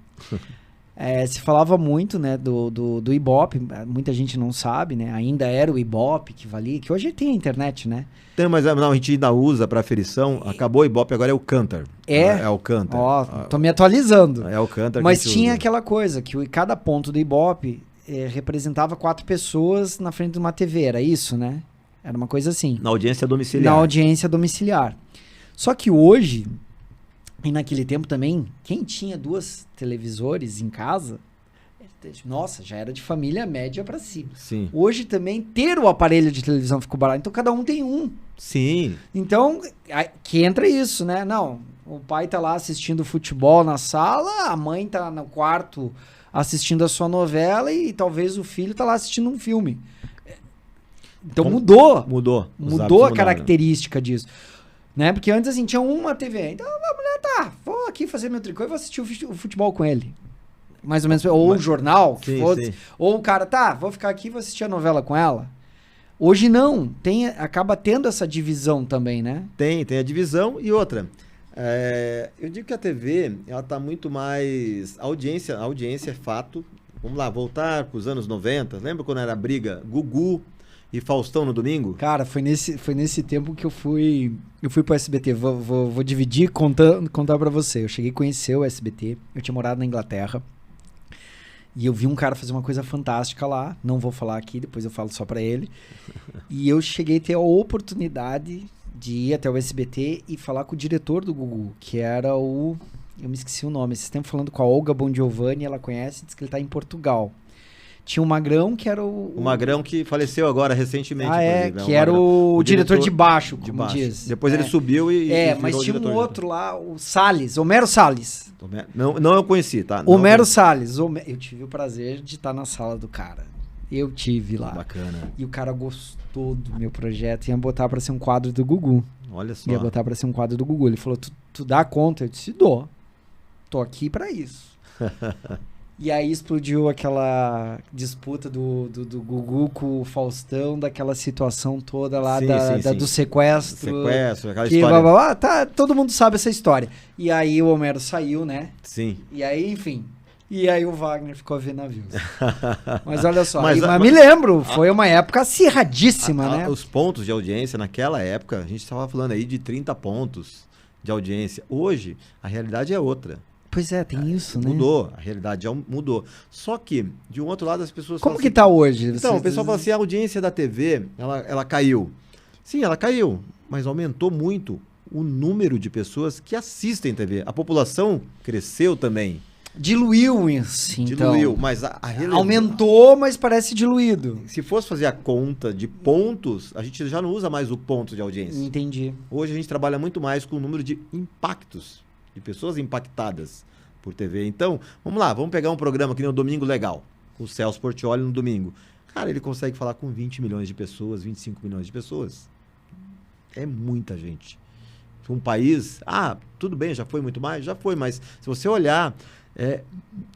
S1: Se falava muito, né, do Ibope, muita gente não sabe, né? Ainda era o Ibope que valia, que hoje tem a internet, né?
S2: Tem, mas não, a gente ainda usa para aferição, acabou o Ibope, agora é o Cantar. É o Cantar.
S1: Ó, tô me atualizando.
S2: É o Cantar.
S1: Mas tinha aquela coisa, que cada ponto do Ibope representava 4 pessoas na frente de uma TV, era isso, né? Era uma coisa assim.
S2: Na audiência domiciliar.
S1: Na audiência domiciliar. Só que hoje, e naquele tempo também, quem tinha 2 televisores em casa, nossa, já era de família média pra cima.
S2: Sim.
S1: Hoje também, ter o aparelho de televisão ficou barato. Então, cada um tem um.
S2: Sim.
S1: Então, que entra isso, né? Não, o pai tá lá assistindo futebol na sala, a mãe tá no quarto assistindo a sua novela e talvez o filho tá lá assistindo um filme. Então mudou a característica disso, né? Porque antes assim tinha uma TV, então a mulher vou aqui fazer meu tricô e vou assistir o futebol com ele, mais ou menos, ou o jornal,
S2: sim.
S1: Ou o cara vou ficar aqui e vou assistir a novela com ela. Hoje não, acaba tendo essa divisão também, né?
S2: Tem a divisão e outra. Eu digo que a TV ela tá muito mais a audiência é fato. Vamos lá, voltar para os anos 90. Lembra quando era a briga Gugu e Faustão no domingo?
S1: Cara, foi nesse tempo que eu fui pro SBT. Vou dividir, contar pra você. Eu cheguei a conhecer o SBT. Eu tinha morado na Inglaterra. E eu vi um cara fazer uma coisa fantástica lá. Não vou falar aqui, depois eu falo só pra ele. E eu cheguei a ter a oportunidade de ir até o SBT e falar com o diretor do Gugu, que era o... Eu me esqueci o nome. Esse tempo falando com a Olga Bongiovanni, ela conhece, diz que ele tá em Portugal. Tinha o Magrão, que era o... O
S2: Magrão que faleceu agora recentemente.
S1: Que era o diretor de baixo, como diz.
S2: Depois ele subiu e
S1: mas tinha um outro lá, o Salles, Homero Salles.
S2: Não eu conheci, tá?
S1: Homero Salles. Eu tive o prazer de estar na sala do cara. Eu tive lá.
S2: Bacana.
S1: E o cara gostou do meu projeto e ia botar pra ser um quadro do Gugu.
S2: Olha só.
S1: Ia botar pra ser um quadro do Gugu. Ele falou, tu dá conta? Eu disse, dou. Tô aqui pra isso. E aí explodiu aquela disputa do Gugu com o Faustão, daquela situação toda lá do sequestro.
S2: Aquela história.
S1: Todo mundo sabe essa história. E aí o Homero saiu, né?
S2: Sim.
S1: E aí, enfim. E aí o Wagner ficou a ver navios. Mas olha só, mas me lembro, foi uma época acirradíssima, né?
S2: Os pontos de audiência naquela época, a gente estava falando aí de 30 pontos de audiência. Hoje, a realidade é outra.
S1: Pois é, tem isso, né?
S2: Mudou, a realidade já mudou. Só que, de um outro lado, as pessoas
S1: Como que tá hoje?
S2: Então, o pessoal fala assim, a audiência da TV, ela caiu. Sim, ela caiu, mas aumentou muito o número de pessoas que assistem TV. A população cresceu também.
S1: Diluiu isso, então.
S2: Diluiu, mas a
S1: aumentou, mas parece diluído.
S2: Se fosse fazer a conta de pontos, a gente já não usa mais o ponto de audiência.
S1: Entendi.
S2: Hoje a gente trabalha muito mais com o número de impactos, de pessoas impactadas por TV. Então, vamos lá, vamos pegar um programa que nem o Domingo Legal, com o Celso Portiolli no domingo. Cara, ele consegue falar com 20 milhões de pessoas, 25 milhões de pessoas. É muita gente. Um país, tudo bem, já foi muito mais? Já foi, mas se você olhar...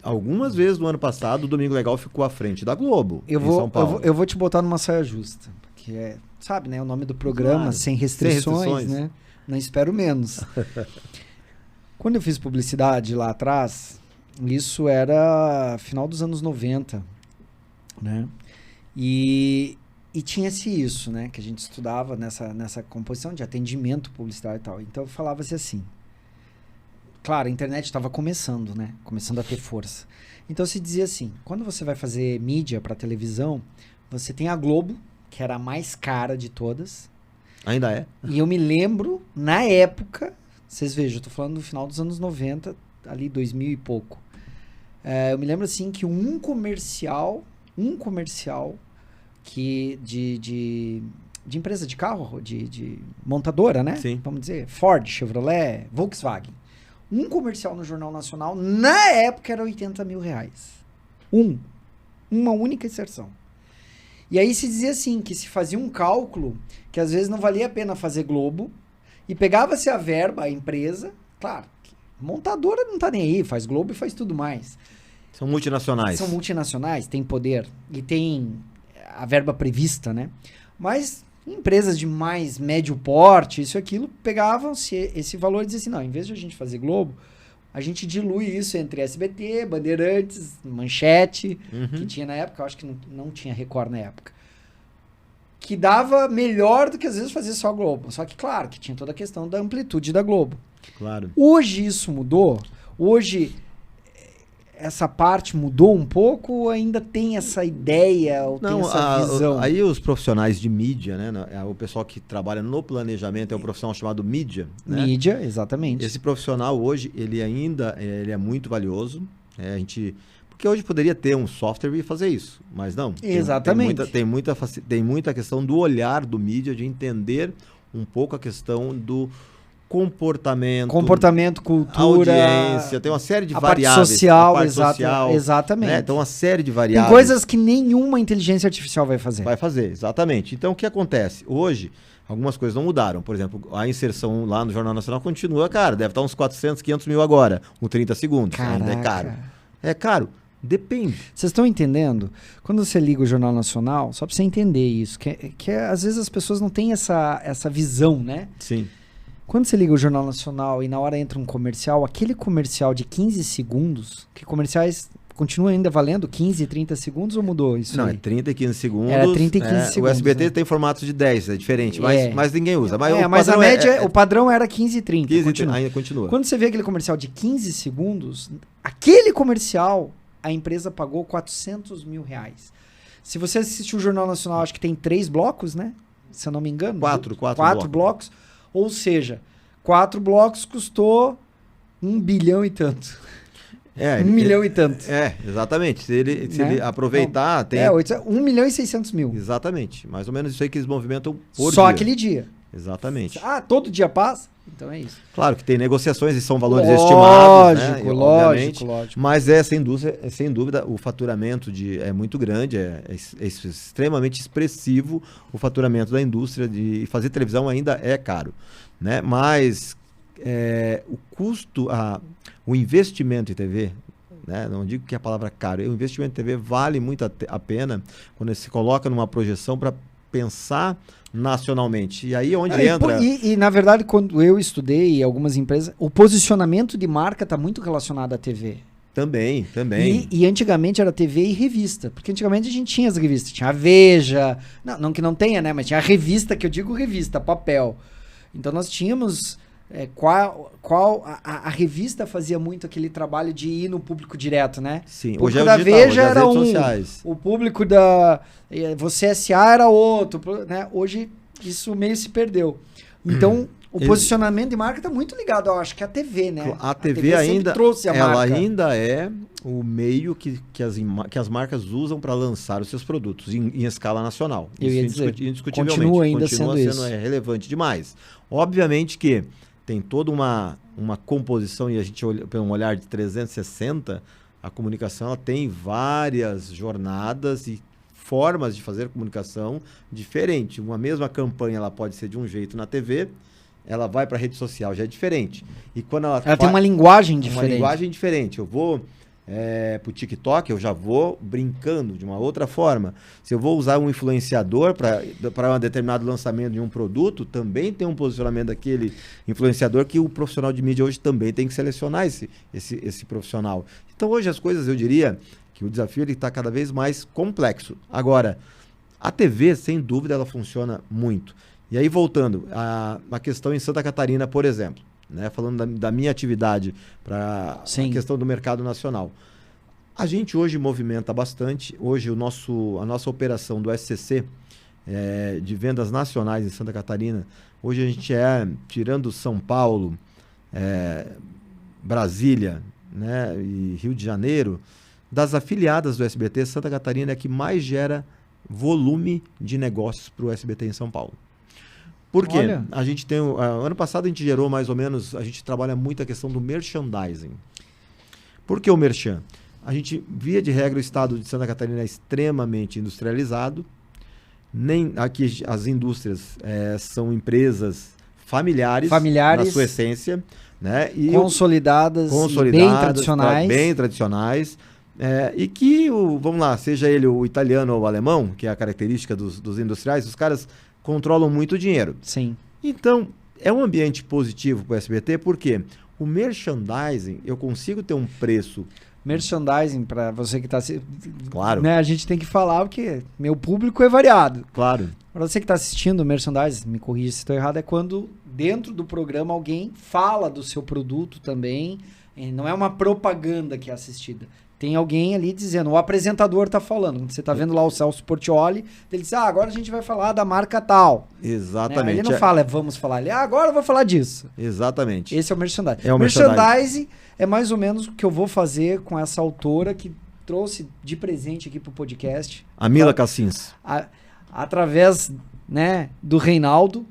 S2: algumas vezes no ano passado o Domingo Legal ficou à frente da Globo em São Paulo.
S1: Eu vou te botar numa saia justa, que sabe, né, o nome do programa, claro, sem restrições, né? Não espero menos. Quando eu fiz publicidade lá atrás, isso era final dos anos 90, né? E tinha-se isso, né, que a gente estudava nessa composição de atendimento publicitário e tal. Então falava-se assim. Claro, a internet estava começando, né? Começando a ter força. Então se dizia assim, quando você vai fazer mídia para televisão, você tem a Globo, que era a mais cara de todas,
S2: Ainda é.
S1: E eu me lembro, na época, vocês vejam, eu tô falando no final dos anos 90, ali 2000 e pouco. Eu me lembro assim que um comercial que de empresa de carro, de montadora, né?
S2: Sim.
S1: Vamos dizer, Ford, Chevrolet, Volkswagen. Um comercial no Jornal Nacional, na época, era R$80 mil. Uma única inserção. E aí se dizia assim, que se fazia um cálculo, que às vezes não valia a pena fazer Globo, e pegava-se a verba, a empresa, claro, montadora não tá nem aí, faz Globo e faz tudo mais.
S2: São multinacionais.
S1: São multinacionais, tem poder, e tem a verba prevista, né? Mas empresas de mais médio porte, isso e aquilo, pegavam-se esse valor e diziam assim, não, em vez de a gente fazer Globo, a gente dilui isso entre SBT, Bandeirantes, Manchete, que tinha na época, eu acho que não tinha Record na época. Que dava melhor do que às vezes fazer só Globo. Só que, claro, que tinha toda a questão da amplitude da Globo.
S2: Claro.
S1: Hoje isso mudou? Hoje essa parte mudou um pouco ou ainda tem essa ideia ou tem essa visão?
S2: Aí os profissionais de mídia, né? O pessoal que trabalha no planejamento é um profissional chamado mídia. Né?
S1: Mídia, exatamente.
S2: Esse profissional hoje, ele é muito valioso. Porque hoje poderia ter um software e fazer isso, mas não.
S1: Exatamente.
S2: Tem muita questão do olhar do mídia, de entender um pouco a questão do comportamento, cultura, audiência, tem uma série de variáveis.
S1: A parte social, exatamente.
S2: Né? Então, uma série de variáveis.
S1: Tem coisas que nenhuma inteligência artificial vai fazer.
S2: Vai fazer, exatamente. Então, o que acontece? Hoje, algumas coisas não mudaram. Por exemplo, a inserção lá no Jornal Nacional continua, cara, deve estar uns 400, 500 mil agora, com 30 segundos.
S1: Caraca.
S2: Ainda é caro. É caro? Depende.
S1: Vocês estão entendendo? Quando você liga o Jornal Nacional, só para você entender isso, que às vezes as pessoas não têm essa visão, né?
S2: Sim.
S1: Quando você liga o Jornal Nacional e na hora entra um comercial, aquele comercial de 15 segundos, que comerciais continuam ainda valendo 15, 30 segundos ou mudou isso?
S2: Não,
S1: aí?
S2: é 30 e 15 segundos.
S1: Era 30 e 15 segundos.
S2: O SBT
S1: né?
S2: Tem formatos de 10, é diferente, mas ninguém usa.
S1: Mas a média, o padrão era 15 e 30.
S2: 15 ainda continua.
S1: Quando você vê aquele comercial de 15 segundos, aquele comercial, a empresa pagou R$400 mil. Se você assistir o Jornal Nacional, acho que tem 3 blocos, né? Se eu não me engano.
S2: 4
S1: blocos. Ou seja, 4 blocos custou 1 bilhão e tanto. 1 milhão e tanto.
S2: Exatamente. Se ele aproveitar...
S1: Então, tem... 1 milhão e 600 mil.
S2: Exatamente. Mais ou menos isso aí que eles movimentam por
S1: Só
S2: dia.
S1: aquele dia.
S2: Exatamente.
S1: Todo dia passa? Então é isso.
S2: Claro que tem negociações e são valores estimados, né?
S1: Lógico.
S2: Mas sem dúvida, o faturamento é muito grande, é extremamente expressivo o faturamento da indústria de fazer televisão ainda é caro, né? Mas o custo, o investimento em TV, né? Não digo que a palavra caro, o investimento em TV vale muito a pena quando se coloca numa projeção para pensar nacionalmente. E aí é onde entra...
S1: E, na verdade, quando eu estudei em algumas empresas, o posicionamento de marca está muito relacionado à TV.
S2: Também.
S1: E antigamente era TV e revista. Porque antigamente a gente tinha as revistas. Tinha a Veja. Não que não tenha, né? Mas tinha a revista, que eu digo revista, papel. Então nós tínhamos... a revista fazia muito aquele trabalho de ir no público direto, né?
S2: Sim,
S1: o
S2: hoje
S1: público
S2: é o digital,
S1: da Veja era
S2: sociais.
S1: O público da Você S.A. era outro, né? Hoje isso meio se perdeu. Então, o posicionamento de marca está muito ligado, eu acho, que a TV, né?
S2: A TV ainda
S1: trouxe a
S2: ela
S1: marca.
S2: ainda é o meio que as marcas usam para lançar os seus produtos em escala nacional.
S1: Eu ia dizer,
S2: indiscutivelmente.
S1: continua ainda sendo isso.
S2: Relevante demais. Obviamente que tem toda uma composição, e a gente olha pelo um olhar de 360, a comunicação ela tem várias jornadas e formas de fazer comunicação diferente. Uma mesma campanha ela pode ser de um jeito na TV, ela vai para a rede social, já é diferente. E quando ela
S1: tem uma linguagem diferente.
S2: Uma linguagem diferente. Eu vou para o TikTok, eu já vou brincando de uma outra forma. Se eu vou usar um influenciador para um determinado lançamento de um produto, também tem um posicionamento daquele influenciador que o profissional de mídia hoje também tem que selecionar esse profissional. Então hoje as coisas, eu diria que o desafio está cada vez mais complexo. Agora, a TV, sem dúvida, ela funciona muito. E aí, voltando, a questão em Santa Catarina, por exemplo, né, falando da minha atividade para a questão do mercado nacional. A gente hoje movimenta bastante. Hoje a nossa operação do SCC, de vendas nacionais em Santa Catarina. Hoje a gente tirando São Paulo, Brasília, né, e Rio de Janeiro, das afiliadas do SBT, Santa Catarina é a que mais gera volume de negócios para o SBT em São Paulo. Por quê?
S1: Olha.
S2: A gente tem, ano passado a gente gerou mais ou menos, a gente trabalha muito a questão do merchandising. Por que o merchan? A gente, via de regra, o estado de Santa Catarina é extremamente industrializado. Nem aqui as indústrias são empresas familiares na sua essência, né? E
S1: consolidadas, bem tradicionais.
S2: E que, vamos lá, seja ele o italiano ou o alemão, que é a característica dos industriais, os caras controlam muito o dinheiro.
S1: Sim.
S2: Então, é um ambiente positivo para o SBT, porque o merchandising, eu consigo ter um preço...
S1: Merchandising, para você que está...
S2: Claro.
S1: Né, a gente tem que falar, porque meu público é variado.
S2: Claro.
S1: Para você que está assistindo o merchandising, me corrija se estou errado, é quando dentro do programa alguém fala do seu produto também. Não é uma propaganda que é assistida. Tem alguém ali dizendo, o apresentador está falando. Você está vendo lá o Celso Portiolli, ele diz, agora a gente vai falar da marca tal.
S2: Exatamente.
S1: Né? Ele não fala, vamos falar. Ele, agora eu vou falar disso.
S2: Exatamente.
S1: Esse é o merchandising.
S2: É o
S1: merchandising é mais ou menos o que eu vou fazer com essa autora que trouxe de presente aqui pro podcast.
S2: A Mila Cassins.
S1: Através, né, do Reinaldo.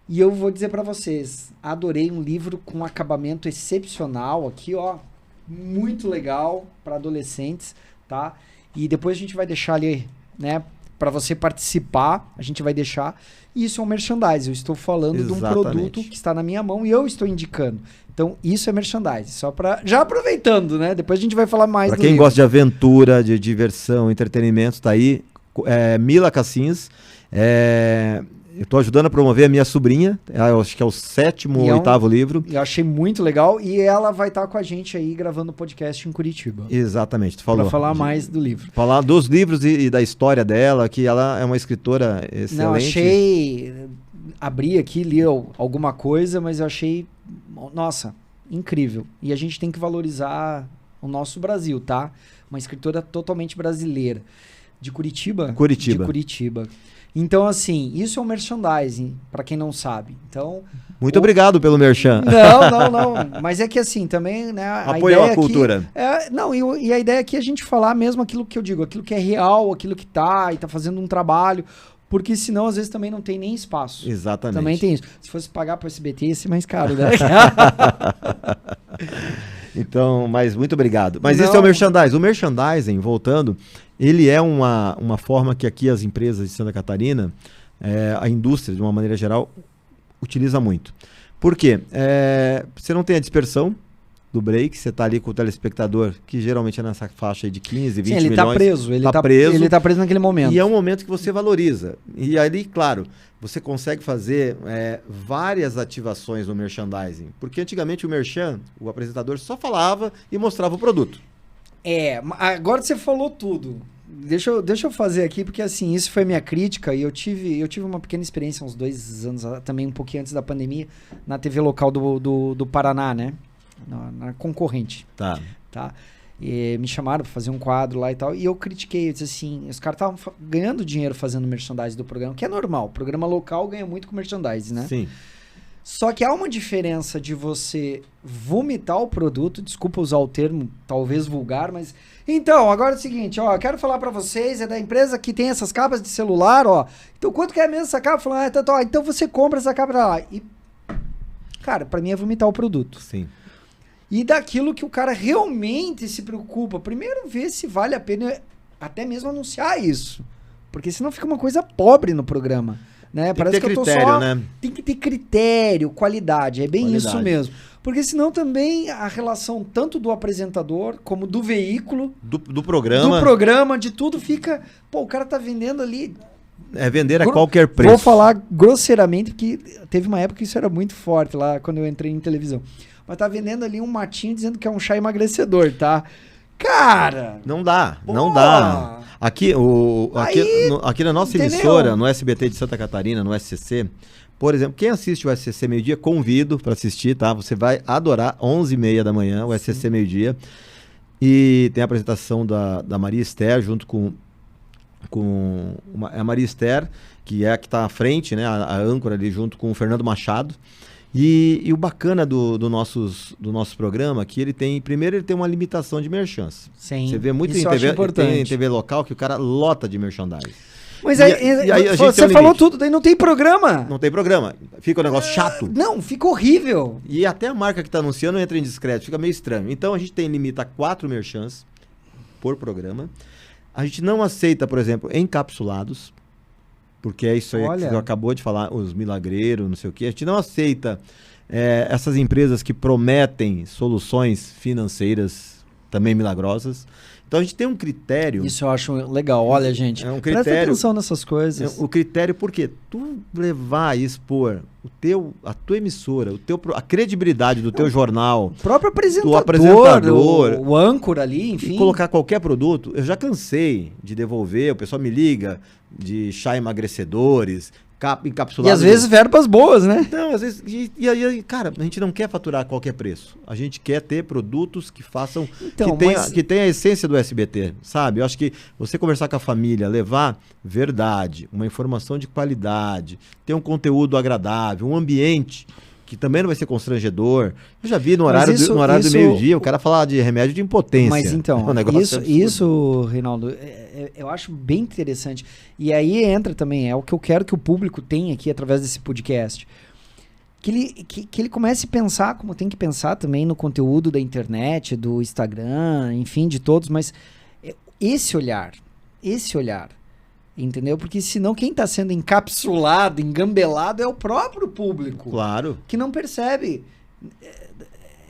S1: E eu vou dizer para vocês, adorei um livro com um acabamento excepcional aqui, ó. Muito legal para adolescentes, tá? E depois a gente vai deixar ali, né, para você participar, a gente vai deixar. E isso é um merchandising, eu estou falando de um produto que está na minha mão e eu estou indicando. Então, isso é merchandising, só para já aproveitando, né? Depois a gente vai falar mais do
S2: livro. Para quem gosta de aventura, de diversão, entretenimento, tá aí, Mila Cassins. Eu estou ajudando a promover a minha sobrinha, eu acho que é o 7º ou 8º livro. Eu
S1: achei muito legal e ela vai estar com a gente aí gravando o podcast em Curitiba.
S2: Exatamente, tu falou.
S1: Para falar mais do livro.
S2: Falar dos livros e da história dela, que ela é uma escritora excelente.
S1: Não, achei... Abri aqui, li alguma coisa, mas eu achei... Nossa, incrível. E a gente tem que valorizar o nosso Brasil, tá? Uma escritora totalmente brasileira. De Curitiba?
S2: Curitiba.
S1: De Curitiba. Então, assim, isso é um merchandising, para quem não sabe. Então,
S2: muito obrigado pelo merchan.
S1: Não. Mas é que assim, também, né?
S2: Apoiou a cultura.
S1: E a ideia aqui é a gente falar mesmo aquilo que eu digo, aquilo que é real, aquilo que tá fazendo um trabalho. Porque senão, às vezes, também não tem nem espaço.
S2: Exatamente.
S1: Também tem isso. Se fosse pagar para o SBT, ia ser mais caro, né?
S2: Então, mas muito obrigado. Mas isso é o merchandising. O merchandising, voltando, ele é uma forma que aqui as empresas de Santa Catarina, a indústria, de uma maneira geral, utiliza muito. Por quê? Você não tem a dispersão do break, você está ali com o telespectador, que geralmente é nessa faixa aí de 15, 20 milhões.
S1: Ele está preso. Ele está preso naquele momento.
S2: E é um momento que você valoriza. E ali, claro, você consegue fazer várias ativações no merchandising. Porque antigamente o merchan, o apresentador só falava e mostrava o produto.
S1: Agora você falou tudo. Deixa eu fazer aqui, porque assim, isso foi minha crítica e eu tive uma pequena experiência uns 2 anos, também um pouquinho antes da pandemia, na TV local do Paraná, né? Na concorrente.
S2: Tá.
S1: E me chamaram para fazer um quadro lá e tal, e eu critiquei, eu disse assim, os caras estavam ganhando dinheiro fazendo merchandising do programa, que é normal, o programa local ganha muito com merchandising, né?
S2: Sim.
S1: Só que há uma diferença de você vomitar o produto, desculpa usar o termo talvez vulgar, mas... Então, agora é o seguinte, ó, eu quero falar pra vocês, é da empresa que tem essas capas de celular, ó, então quanto que é mesmo essa capa? Falando, então você compra essa capa lá. E, cara, pra mim é vomitar o produto.
S2: Sim.
S1: E daquilo que o cara realmente se preocupa, primeiro ver se vale a pena até mesmo anunciar isso, porque senão fica uma coisa pobre no programa. Né? Parece que eu tô
S2: critério, né?
S1: Tem que ter critério, qualidade, é bem isso mesmo. Porque senão também a relação tanto do apresentador como do veículo,
S2: do programa,
S1: de tudo fica, o cara tá vendendo ali.
S2: É vender a qualquer preço.
S1: Vou falar grosseiramente, porque teve uma época que isso era muito forte lá quando eu entrei em televisão. Mas tá vendendo ali um matinho dizendo que é um chá emagrecedor, tá? Cara!
S2: Não dá. Aqui na nossa emissora, no SBT de Santa Catarina, no SCC, por exemplo, quem assiste o SCC meio-dia, convido para assistir, tá? Você vai adorar, 11h30 da manhã, o SCC meio-dia. E tem a apresentação da Maria Esther, junto com a Maria Esther, que é a que está à frente, né, a âncora ali junto com o Fernando Machado. E o bacana do nosso programa, que ele tem uma limitação de merchans.
S1: Sim,
S2: você vê muito
S1: isso
S2: em TV local que o cara lota de merchandising.
S1: Mas aí você falou tudo, daí não tem programa.
S2: Não tem programa. Fica um negócio chato.
S1: Não, fica horrível.
S2: E até a marca que está anunciando entra em discreto, fica meio estranho. Então a gente limita 4 merchans por programa. A gente não aceita, por exemplo, encapsulados, porque é isso aí que você acabou de falar, os milagreiros, não sei o quê. A gente não aceita essas empresas que prometem soluções financeiras também milagrosas. Então a gente tem um critério.
S1: Isso eu acho legal. Olha, gente, presta atenção nessas coisas.
S2: O critério, porque tu levar e expor a tua emissora, a credibilidade do teu jornal,
S1: o próprio
S2: apresentador,
S1: o âncora ali, enfim.
S2: Colocar qualquer produto, eu já cansei de devolver, o pessoal me liga de chá emagrecedores, encapsulado.
S1: E às vezes verbas boas, né?
S2: Não, às vezes. E aí, cara, a gente não quer faturar a qualquer preço. A gente quer ter produtos que façam. Então, que tenha a essência do SBT, sabe? Eu acho que você conversar com a família, levar verdade, uma informação de qualidade, ter um conteúdo agradável, um ambiente que também não vai ser constrangedor. Eu já vi no horário do meio-dia o cara falar de remédio de impotência.
S1: Mas então, isso, Reinaldo, eu acho bem interessante. E aí entra também, é o que eu quero que o público tenha aqui através desse podcast. Que ele comece a pensar como tem que pensar também no conteúdo da internet, do Instagram, enfim, de todos, mas esse olhar, entendeu? Porque senão quem está sendo encapsulado, engambelado é o próprio público.
S2: Claro.
S1: Que não percebe.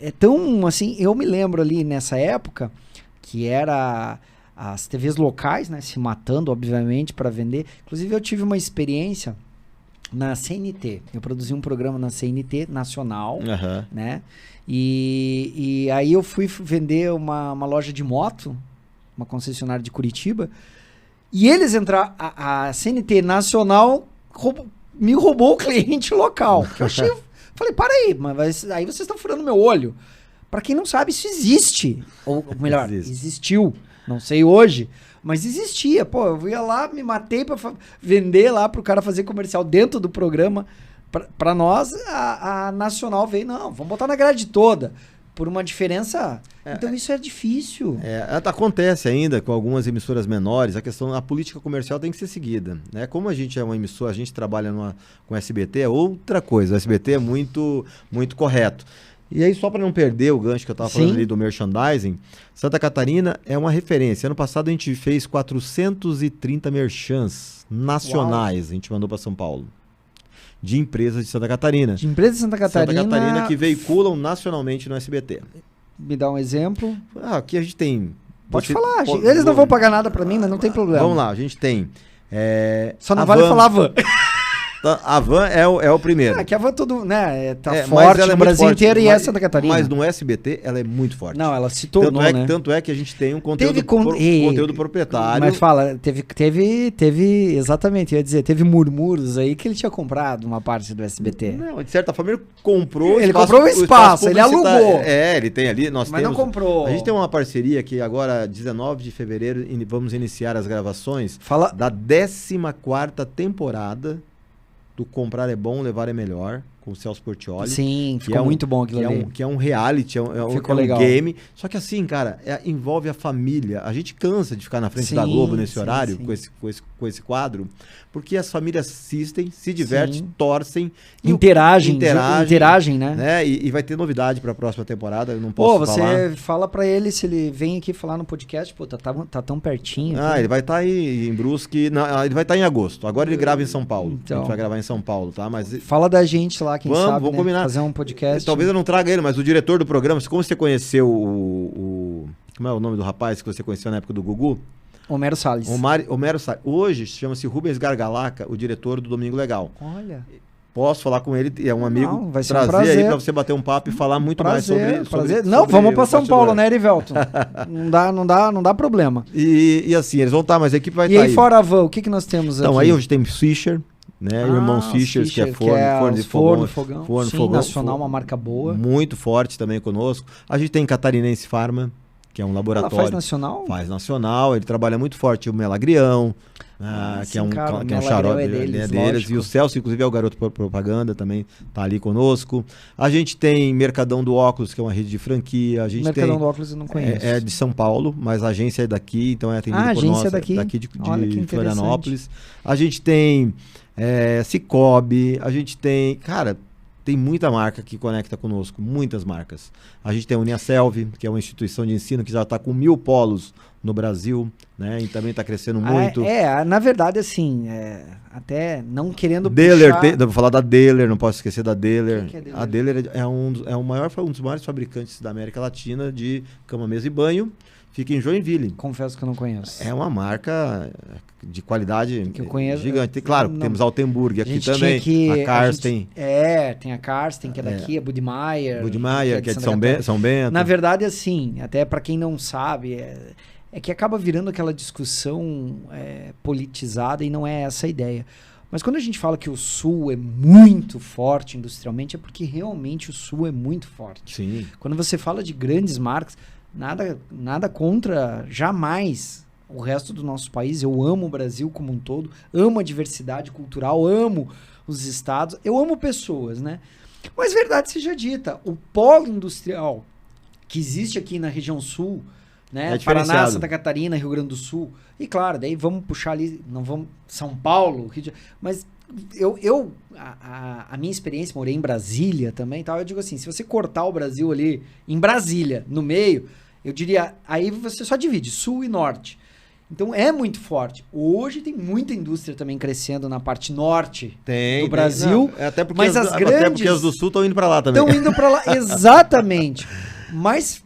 S1: É tão assim, eu me lembro ali nessa época que era as TVs locais, né, se matando, obviamente, para vender. Inclusive eu tive uma experiência na CNT. Eu produzi um programa na CNT nacional, né? E aí eu fui vender uma loja de moto, uma concessionária de Curitiba. E eles entraram, a CNT Nacional me roubou o cliente local. Que eu achei, falei, para aí, mas aí vocês estão furando meu olho. Para quem não sabe, isso existe. Ou melhor, existiu. Não sei hoje, mas existia. Pô, eu ia lá, me matei para vender lá pro cara fazer comercial dentro do programa. Para nós, a Nacional veio, não, vamos botar na grade toda. Por uma diferença. Então isso é difícil.
S2: Acontece ainda com algumas emissoras menores, a política comercial tem que ser seguida, né? Como a gente é uma emissora, a gente trabalha com SBT, é outra coisa. O SBT é muito, muito correto. E aí, só para não perder o gancho que eu estava falando ali do merchandising, Santa Catarina é uma referência. Ano passado a gente fez 430 merchans nacionais. Uau. A gente mandou para São Paulo. De empresas de Santa Catarina.
S1: De empresas de Santa Catarina.
S2: Santa Catarina que veiculam nacionalmente no SBT.
S1: Me dá um exemplo.
S2: Aqui a gente tem...
S1: Pode falar. Eles não vão pagar nada para mim, mas não tem problema.
S2: Vamos lá, a gente tem...
S1: Só não vale falar van.
S2: A van é o primeiro.
S1: Que a van tudo, né, forte no Brasil inteiro e é Santa Catarina.
S2: Mas no SBT ela é muito forte.
S1: Não, ela se tornou, né?
S2: Tanto é que a gente tem um conteúdo proprietário.
S1: Mas fala, teve, exatamente, eu ia dizer, teve murmúrios aí que ele tinha comprado uma parte do SBT.
S2: Não, de certa forma ele comprou
S1: o espaço, ele alugou.
S2: Ele tem ali,
S1: mas não comprou.
S2: A gente tem uma parceria que agora, 19 de fevereiro, vamos iniciar as gravações da 14ª temporada do Comprar é Bom, Levar é Melhor, com o Celso Portiolli.
S1: Sim, ficou muito bom aquilo ali.
S2: Que é um reality, é um game. Só que assim, cara, envolve a família. A gente cansa de ficar na frente da Globo nesse horário, com esse quadro, porque as famílias assistem, se divertem, torcem.
S1: Interagem, né?
S2: E vai ter novidade para a próxima temporada, eu não posso falar.
S1: Você fala para ele, se ele vem aqui falar no podcast, pô, tá tão pertinho.
S2: Ele vai estar aí em Brusque, ele vai estar em agosto. Agora ele grava em São Paulo. Então, a gente vai gravar em São Paulo, tá? Mas
S1: fala da gente lá, quem sabe,
S2: vamos combinar.
S1: Fazer um podcast.
S2: Talvez eu não traga ele, mas o diretor do programa, como você conheceu como é o nome do rapaz que você conheceu na época do Gugu?
S1: Homero Salles.
S2: Homero Salles. Hoje chama-se Rubens Gargalaca, o diretor do Domingo Legal.
S1: Olha.
S2: Posso falar com ele, é um amigo,
S1: vai ser
S2: trazer aí pra você bater um papo e falar muito mais sobre
S1: Não, vamos pra São Paulo, né, Erivelton? não dá problema.
S2: E assim, eles vão estar, mas a equipe vai estar aí.
S1: E aí fora a van, o que nós temos aqui?
S2: Então, aí hoje tem Fischer, né? Irmãos Fischers, que é forno de fogão.
S1: Nacional, uma marca boa.
S2: Muito forte também conosco. A gente tem Catarinense Pharma, que é um
S1: Ela
S2: laboratório.
S1: faz nacional?
S2: Faz nacional, ele trabalha muito forte. O Melagrião, que
S1: sim,
S2: é um,
S1: cara,
S2: que é um
S1: Melagrião
S2: xarope
S1: é deles,
S2: deles.
S1: lógico.
S2: E o Celso, inclusive, é o garoto propaganda, também tá ali conosco. A gente tem Mercadão do Óculos, que é uma rede de franquia. A gente
S1: Mercadão
S2: tem,
S1: do Óculos eu não conheço.
S2: é de São Paulo, mas a agência é daqui, então é atendido
S1: a
S2: por
S1: agência
S2: nós,
S1: daqui?
S2: de
S1: Olha que interessante.
S2: Florianópolis. A gente tem Cicobi, a gente tem... Cara, tem muita marca que conecta conosco, muitas marcas. A gente tem a Uniaselv, que é uma instituição de ensino que já está com 1000 polos no Brasil, né? E também está crescendo muito.
S1: Na verdade, assim, até não querendo
S2: Dahler,
S1: puxar...
S2: vou falar da Dahler, não posso esquecer da Dahler.
S1: Quem que é Dahler?
S2: A Dahler é um dos maiores fabricantes da América Latina de cama, mesa e banho. Fica em Joinville.
S1: Confesso que eu não conheço.
S2: É uma marca de qualidade
S1: Que eu conheço,
S2: gigante. Claro, temos a Altenburg aqui também. A Karsten.
S1: Tem a Karsten, que é daqui, a Budmeier.
S2: Budmeier, que é de São Bento.
S1: Na verdade, assim, até para quem não sabe, é que acaba virando aquela discussão politizada e não é essa a ideia. Mas quando a gente fala que o Sul é muito forte industrialmente, é porque realmente o Sul é muito forte.
S2: Sim.
S1: Quando você fala de grandes marcas, nada contra, jamais, o resto do nosso país. Eu amo o Brasil como um todo, amo a diversidade cultural, amo os estados, eu amo pessoas, né? Mas verdade seja dita, o polo industrial que existe aqui na região sul, né? Paraná, Santa Catarina, Rio Grande do Sul, e claro, daí vamos puxar ali, não vamos, São Paulo, mas a minha experiência, morei em Brasília também e tal, eu digo assim, se você cortar o Brasil ali em Brasília, no meio, eu diria, aí você só divide sul e norte. Então é muito forte. Hoje tem muita indústria também crescendo na parte norte do Brasil.
S2: Não, até porque
S1: mas
S2: até porque as do sul estão indo para lá também.
S1: Estão indo para lá, exatamente. Mas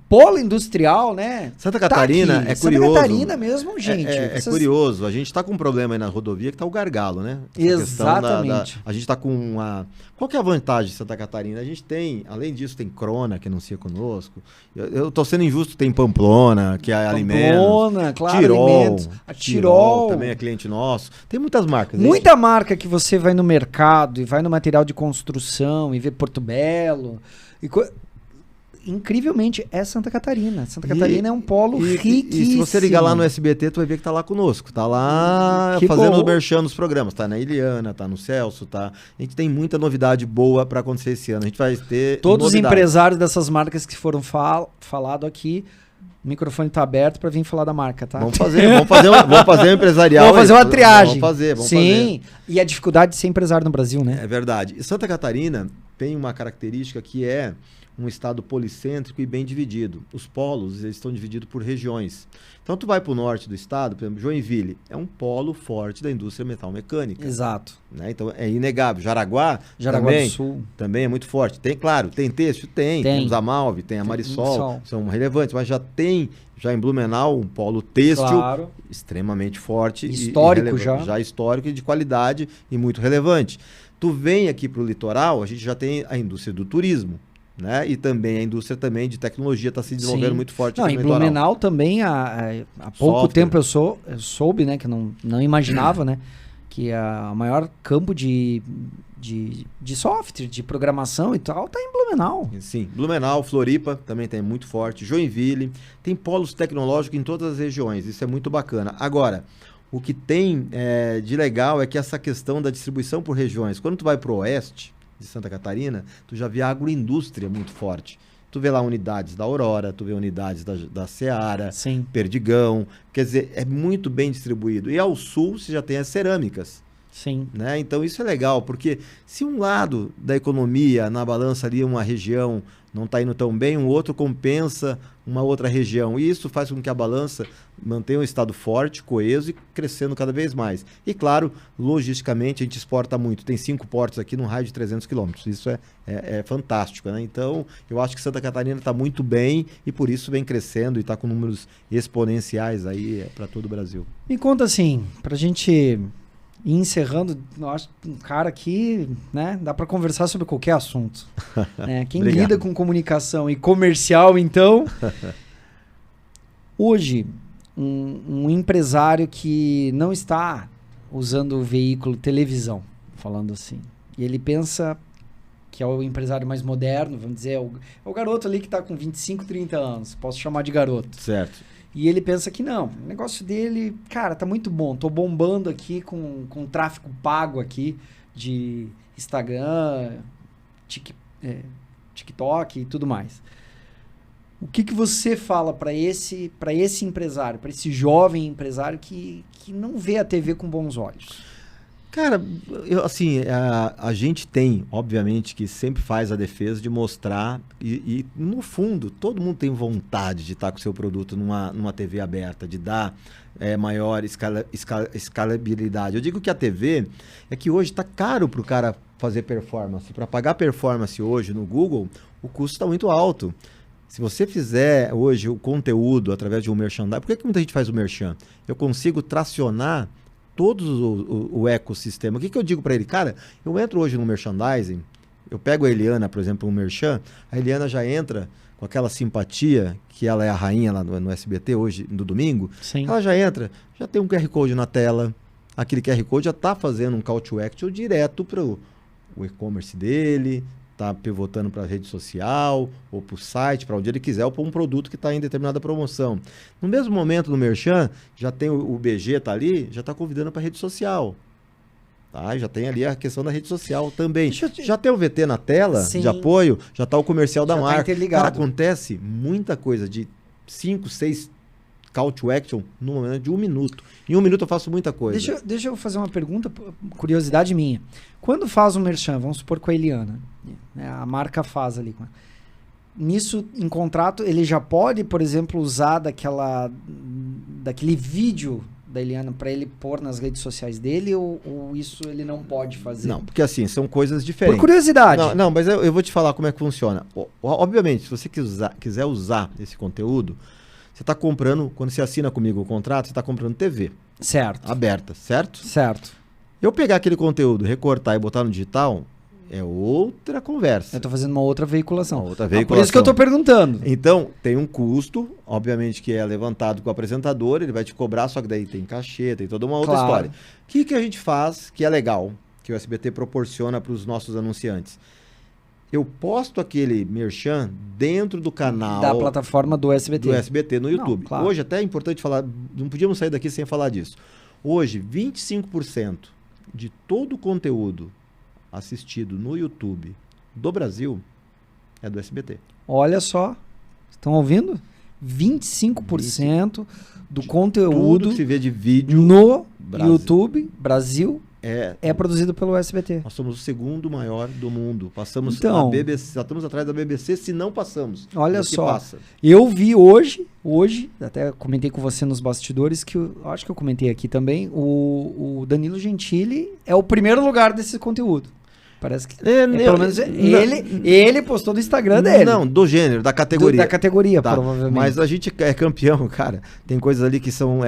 S1: polo industrial, né?
S2: Santa Catarina é curioso.
S1: Santa Catarina mesmo, gente.
S2: É curioso. A gente está com um problema aí na rodovia que está o gargalo, né?
S1: Exatamente.
S2: A gente está com uma... Qual que é a vantagem de Santa Catarina? A gente tem, além disso, tem Crona, que anuncia conosco. Eu tô sendo injusto, tem Pamplona, que é alimentos.
S1: Pamplona, claro,
S2: Tirol,
S1: alimentos. A Tirol
S2: também é cliente nosso. Tem muitas marcas.
S1: Muita marca que você vai no mercado e vai no material de construção e vê Porto Belo. Incrivelmente, é Santa Catarina. Santa Catarina é um polo riquíssimo.
S2: E se você ligar lá no SBT, tu vai ver que tá lá conosco. Tá lá fazendo o merchan nos programas. Tá na Eliana, tá no Celso, tá... A gente tem muita novidade boa para acontecer esse ano. A gente vai ter
S1: todos os empresários dessas marcas que foram falado aqui, o microfone tá aberto para vir falar da marca, tá?
S2: Vamos fazer um empresarial.
S1: Vamos fazer uma triagem.
S2: Vamos fazer.
S1: Sim, e a dificuldade de ser empresário no Brasil, né?
S2: É verdade. E Santa Catarina tem uma característica que é um estado policêntrico e bem dividido. Os polos, eles estão divididos por regiões. Então, tu vai para o norte do estado, por exemplo, Joinville, é um polo forte da indústria metal-mecânica.
S1: Exato.
S2: Né? Então, é inegável. Jaraguá
S1: também, do Sul
S2: também é muito forte. Tem, claro, tem têxtil? Tem. Temos a Malve, tem a Marisol, são relevantes, mas já em Blumenau, um polo têxtil extremamente forte.
S1: Histórico
S2: já histórico e de qualidade e muito relevante. Tu vem aqui para o litoral, a gente já tem a indústria do turismo. Né? E também a indústria também de tecnologia está se desenvolvendo muito forte.
S1: Em Blumenau também, há pouco tempo eu soube, né, que eu não imaginava, né, que o maior campo de software, de programação e tal, está em Blumenau.
S2: Sim, Blumenau, Floripa também tem muito forte, Joinville, tem polos tecnológicos em todas as regiões, isso é muito bacana. Agora, o que tem de legal é que essa questão da distribuição por regiões, quando tu vai para o oeste de Santa Catarina, tu já vê a agroindústria muito forte. Tu vê lá unidades da Aurora, tu vê unidades da Seara,
S1: Sim.
S2: Perdigão, quer dizer, é muito bem distribuído. E ao sul você já tem as cerâmicas.
S1: Sim.
S2: Né? Então isso é legal, porque se um lado da economia, na balança ali, uma região não está indo tão bem, um outro compensa uma outra região. E isso faz com que a balança mantenha um estado forte, coeso e crescendo cada vez mais. E claro, logisticamente a gente exporta muito. Tem 5 portos aqui num raio de 300 quilômetros. Isso é fantástico, né? Então eu acho que Santa Catarina está muito bem e por isso vem crescendo e está com números exponenciais aí para todo o Brasil.
S1: Me conta assim, para a gente... E encerrando, eu acho um cara que, né, dá para conversar sobre qualquer assunto. Né? Quem lida com comunicação e comercial, então... Hoje, um empresário que não está usando o veículo televisão, falando assim, e ele pensa que é o empresário mais moderno, vamos dizer, é o garoto ali que está com 25, 30 anos, posso chamar de garoto.
S2: Certo.
S1: E ele pensa que não, o negócio dele, cara, tá muito bom, tô bombando aqui com tráfego pago aqui de Instagram, TikTok e tudo mais. O que você fala para esse empresário, para esse jovem empresário que não vê a TV com bons olhos?
S2: Cara, a gente tem, obviamente, que sempre faz a defesa de mostrar e no fundo, todo mundo tem vontade de estar com o seu produto numa TV aberta, de dar maior escalabilidade. Eu digo que a TV é que hoje está caro para o cara fazer performance. Para pagar performance hoje no Google, o custo está muito alto. Se você fizer hoje o conteúdo através de um merchandising, por que muita gente faz o merchan? Eu consigo tracionar todo o ecossistema. O que eu digo para ele? Cara, eu entro hoje no merchandising, eu pego a Eliana, por exemplo, um merchan, a Eliana já entra com aquela simpatia, que ela é a rainha lá no SBT hoje, no domingo.
S1: Sim.
S2: Ela já entra, já tem um QR Code na tela, aquele QR Code já está fazendo um call to action direto para o e-commerce dele, está pivotando para a rede social, ou para o site, para onde ele quiser, ou para um produto que está em determinada promoção. No mesmo momento, no Merchan, já tem o BG, está ali, já está convidando para a rede social. Tá? Já tem ali a questão da rede social também. Já tem o VT na tela,
S1: sim,
S2: de apoio, já está o comercial da marca.
S1: Tá interligado.
S2: Cara, acontece muita coisa de 5, 6 call to action no momento de 1 minuto. Em 1 minuto eu faço muita coisa.
S1: Deixa eu fazer uma pergunta, curiosidade minha. Quando faz um merchan, vamos supor com a Eliana, né, a marca faz ali. Nisso, em contrato, ele já pode, por exemplo, usar daquele vídeo da Eliana para ele pôr nas redes sociais dele ou isso ele não pode fazer?
S2: Não, porque assim, são coisas diferentes.
S1: Por curiosidade.
S2: Não, mas eu vou te falar como é que funciona. Obviamente, se você quiser usar esse conteúdo, você está comprando, quando você assina comigo o contrato, você está comprando TV.
S1: Certo.
S2: Aberta, certo?
S1: Certo.
S2: Eu pegar aquele conteúdo, recortar e botar no digital, é outra conversa.
S1: Eu estou fazendo uma outra veiculação.
S2: Por
S1: isso que eu estou perguntando.
S2: Então, tem um custo, obviamente, que é levantado com o apresentador, ele vai te cobrar, só que daí tem cachê, tem toda uma outra história. O que a gente faz que é legal, que o SBT proporciona para os nossos anunciantes? Eu posto aquele merchan dentro do canal...
S1: Da plataforma do SBT.
S2: Do SBT no YouTube.
S1: Não, claro.
S2: Hoje até é importante falar, não podíamos sair daqui sem falar disso. Hoje, 25% de todo o conteúdo assistido no YouTube do Brasil é do SBT.
S1: Olha só, estão ouvindo? 25% do conteúdo
S2: tudo que se vê de vídeo
S1: no
S2: Brasil.
S1: YouTube Brasil é produzido pelo SBT.
S2: Nós somos o segundo maior do mundo. Passamos
S1: então,
S2: a BBC, já estamos atrás da BBC, se não passamos.
S1: Olha só, eu vi hoje, até comentei com você nos bastidores, que eu acho que eu comentei aqui também, o Danilo Gentili é o primeiro lugar desse conteúdo. Parece que, pelo menos ele postou no Instagram dele.
S2: Não, do gênero, da categoria.
S1: Da categoria,
S2: tá,
S1: provavelmente.
S2: Mas a gente é campeão, cara. Tem coisas ali que são...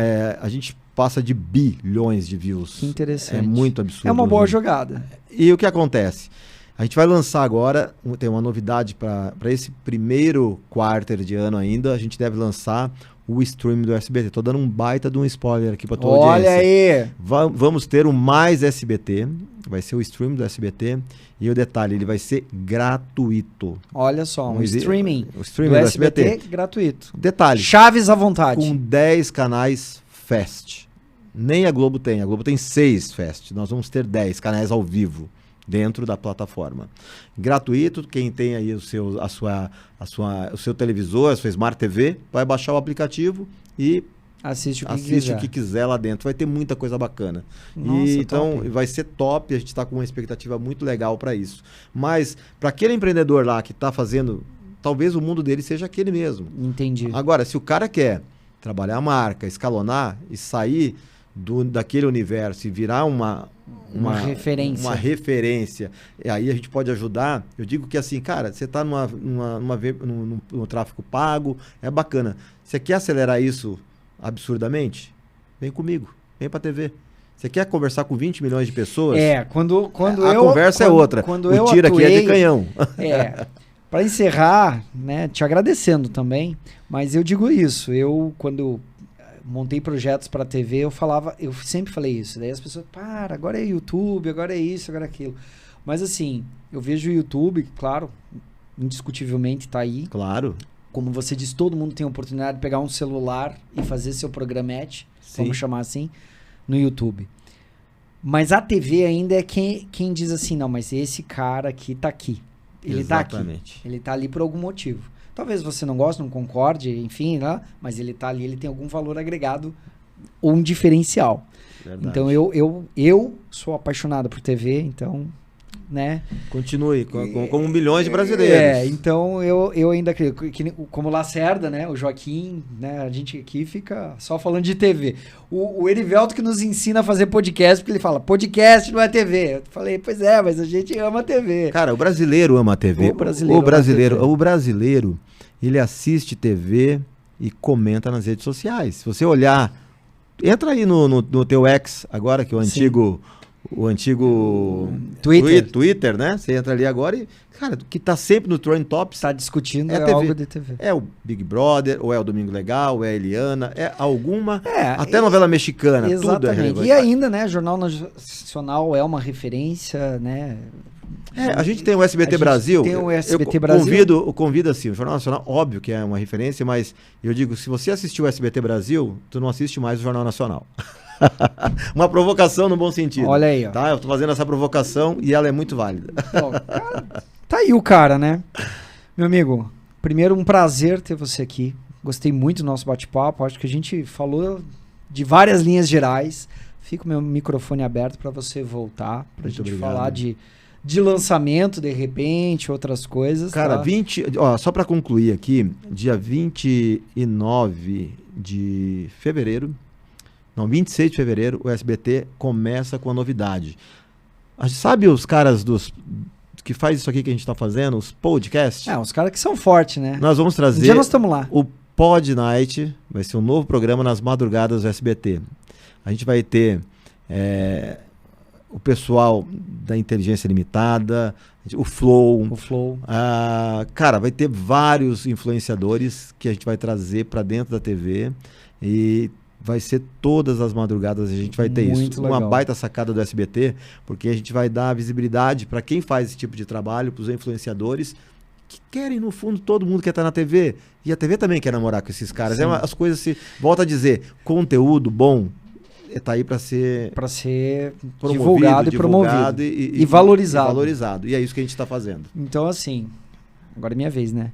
S2: a gente passa de bilhões de views.
S1: Que interessante.
S2: É muito absurdo.
S1: É uma boa jogada.
S2: E o que acontece? A gente vai lançar agora, tem uma novidade para esse primeiro quarter de ano ainda, a gente deve lançar o stream do SBT. Tô dando um baita de um spoiler aqui para tua audiência.
S1: Olha aí!
S2: Vamos ter o Mais SBT, vai ser o stream do SBT, e o detalhe, ele vai ser gratuito.
S1: Olha só, um streaming
S2: do SBT
S1: gratuito.
S2: Detalhe.
S1: Chaves à vontade.
S2: Com 10 canais Fast. Nem a Globo tem 6 Fast. Nós vamos ter 10 canais ao vivo dentro da plataforma. Gratuito, quem tem aí o seu televisor, a sua Smart TV, vai baixar o aplicativo e
S1: assiste
S2: o que quiser lá dentro. Vai ter muita coisa bacana.
S1: Nossa,
S2: então
S1: top.
S2: Vai ser top, a gente está com uma expectativa muito legal para isso. Mas para aquele empreendedor lá que está fazendo, talvez o mundo dele seja aquele mesmo.
S1: Entendi.
S2: Agora, se o cara quer trabalhar a marca, escalonar e sair daquele universo e virar uma referência, e aí a gente pode ajudar. Eu digo que assim, cara, você está no tráfego pago, é bacana. Você quer acelerar isso absurdamente? Vem comigo, vem para a TV. Você quer conversar com 20 milhões de pessoas?
S1: Quando
S2: a conversa é outra. O tiro aqui é de canhão.
S1: Para encerrar, né, te agradecendo também, mas eu digo isso, quando montei projetos para TV, eu sempre falei isso, daí as pessoas, agora é YouTube, agora é isso, agora é aquilo. Mas assim, eu vejo o YouTube, claro, indiscutivelmente tá aí.
S2: Claro.
S1: Como você disse, todo mundo tem a oportunidade de pegar um celular e fazer seu programete, vamos chamar assim, no YouTube. Mas a TV ainda é quem diz assim, não, mas esse cara aqui tá aqui. Ele
S2: Exatamente.
S1: tá aqui. Ele tá ali por algum motivo. Talvez você não goste, não concorde, enfim, né? Mas ele tá ali, ele tem algum valor agregado ou um diferencial.
S2: Verdade.
S1: Então eu sou apaixonado por TV, então, né?
S2: Continue, como milhões de brasileiros.
S1: Então eu ainda creio que como Lacerda, né? O Joaquim, né? A gente aqui fica só falando de TV. O Erivelto que nos ensina a fazer podcast, porque ele fala, podcast não é TV. Eu falei, pois é, mas a gente ama a TV.
S2: Cara, o brasileiro ama a TV. O brasileiro, ele assiste TV e comenta nas redes sociais. Se você olhar, entra aí no teu ex agora, que é o antigo Twitter, né? Você entra ali agora e, cara, que tá sempre no Trend Tops.
S1: Tá discutindo
S2: TV.
S1: Algo de TV.
S2: É o Big Brother, ou é o Domingo Legal, ou é a Eliana, é alguma, até novela mexicana,
S1: exatamente.
S2: Tudo é relevante.
S1: E ainda, né, Jornal Nacional é uma referência, né?
S2: A gente tem o SBT Brasil.
S1: Tem o SBT Brasil.
S2: Eu convido assim, o Jornal Nacional, óbvio que é uma referência, mas eu digo, se você assistiu o SBT Brasil, tu não assiste mais o Jornal Nacional. Uma provocação no bom sentido.
S1: Olha aí, ó.
S2: Tá? Eu tô fazendo essa provocação e ela é muito válida.
S1: Bom, cara, tá aí o cara, né? Meu amigo, primeiro um prazer ter você aqui. Gostei muito do nosso bate-papo. Acho que a gente falou de várias linhas gerais. Fica o meu microfone aberto para você voltar, pra
S2: Muito
S1: gente
S2: obrigado.
S1: falar de lançamento, de repente, outras coisas.
S2: Cara,
S1: tá?
S2: só para concluir aqui, dia 29 de fevereiro, não, 26 de fevereiro, o SBT começa com a novidade. Sabe os caras que faz isso aqui que a gente tá fazendo, os podcasts?
S1: Os caras que são fortes, né?
S2: Nós vamos trazer...
S1: Um dia nós estamos lá.
S2: O Pod Night, vai ser um novo programa nas madrugadas do SBT. A gente vai ter o pessoal da Inteligência Limitada, o Flow. Cara, vai ter vários influenciadores que a gente vai trazer para dentro da TV e vai ser todas as madrugadas, a gente vai ter
S1: Muito
S2: isso.
S1: legal.
S2: Uma baita sacada do SBT, porque a gente vai dar visibilidade para quem faz esse tipo de trabalho, para os influenciadores que querem, no fundo, todo mundo quer estar na TV. E a TV também quer namorar com esses caras. As coisas se... Volto a dizer, conteúdo bom tá aí para ser
S1: divulgado e promovido. E valorizado.
S2: E é isso que a gente está fazendo.
S1: Então, assim, agora é minha vez, né?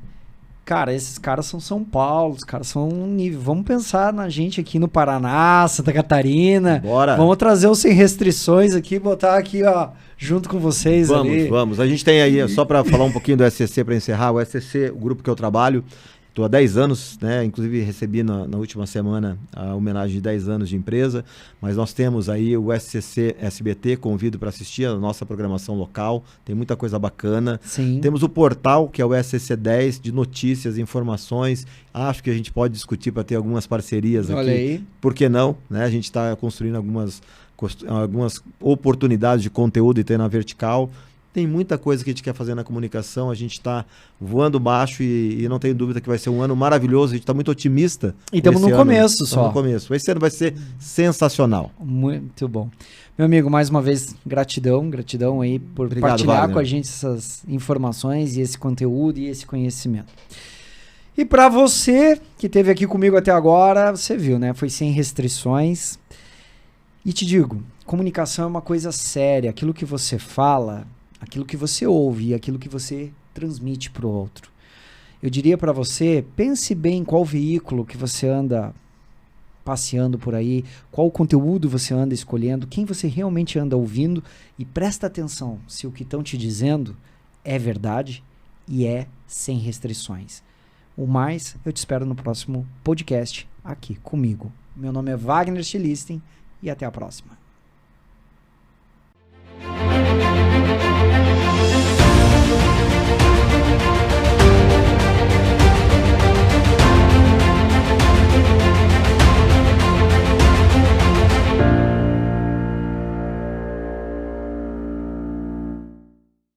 S1: Cara, esses caras são São Paulo, os caras são um nível. Vamos pensar na gente aqui no Paraná, Santa Catarina.
S2: Bora.
S1: Vamos trazer o Sem Restrições aqui, botar aqui, ó, junto com vocês ali.
S2: Vamos. A gente tem aí, só para falar um pouquinho do SCC para encerrar, o SCC, o grupo que eu trabalho, estou há 10 anos, né? Inclusive recebi na última semana a homenagem de 10 anos de empresa, mas nós temos aí o SCC SBT, convido para assistir a nossa programação local, tem muita coisa bacana.
S1: Sim.
S2: Temos o portal, que é o SCC 10, de notícias, informações, acho que a gente pode discutir para ter algumas parcerias aqui.
S1: Olha aí.
S2: Por que não? Né? A gente está construindo algumas oportunidades de conteúdo e ter na vertical. Tem muita coisa que a gente quer fazer na comunicação, a gente está voando baixo e não tenho dúvida que vai ser um ano maravilhoso, a gente está muito otimista.
S1: E estamos no começo só.
S2: No começo. Esse ano vai ser sensacional.
S1: Muito bom. Meu amigo, mais uma vez, gratidão aí por partilhar
S2: Wagner,
S1: com a gente essas informações e esse conteúdo e esse conhecimento. E para você que esteve aqui comigo até agora, você viu, né? Foi sem restrições. E te digo, comunicação é uma coisa séria. Aquilo que você fala, aquilo que você ouve e aquilo que você transmite para o outro. Eu diria para você, pense bem qual veículo que você anda passeando por aí, qual conteúdo você anda escolhendo, quem você realmente anda ouvindo e presta atenção se o que estão te dizendo é verdade e é sem restrições. O mais, eu te espero no próximo podcast aqui comigo. Meu nome é Wagner Stilisten e até a próxima.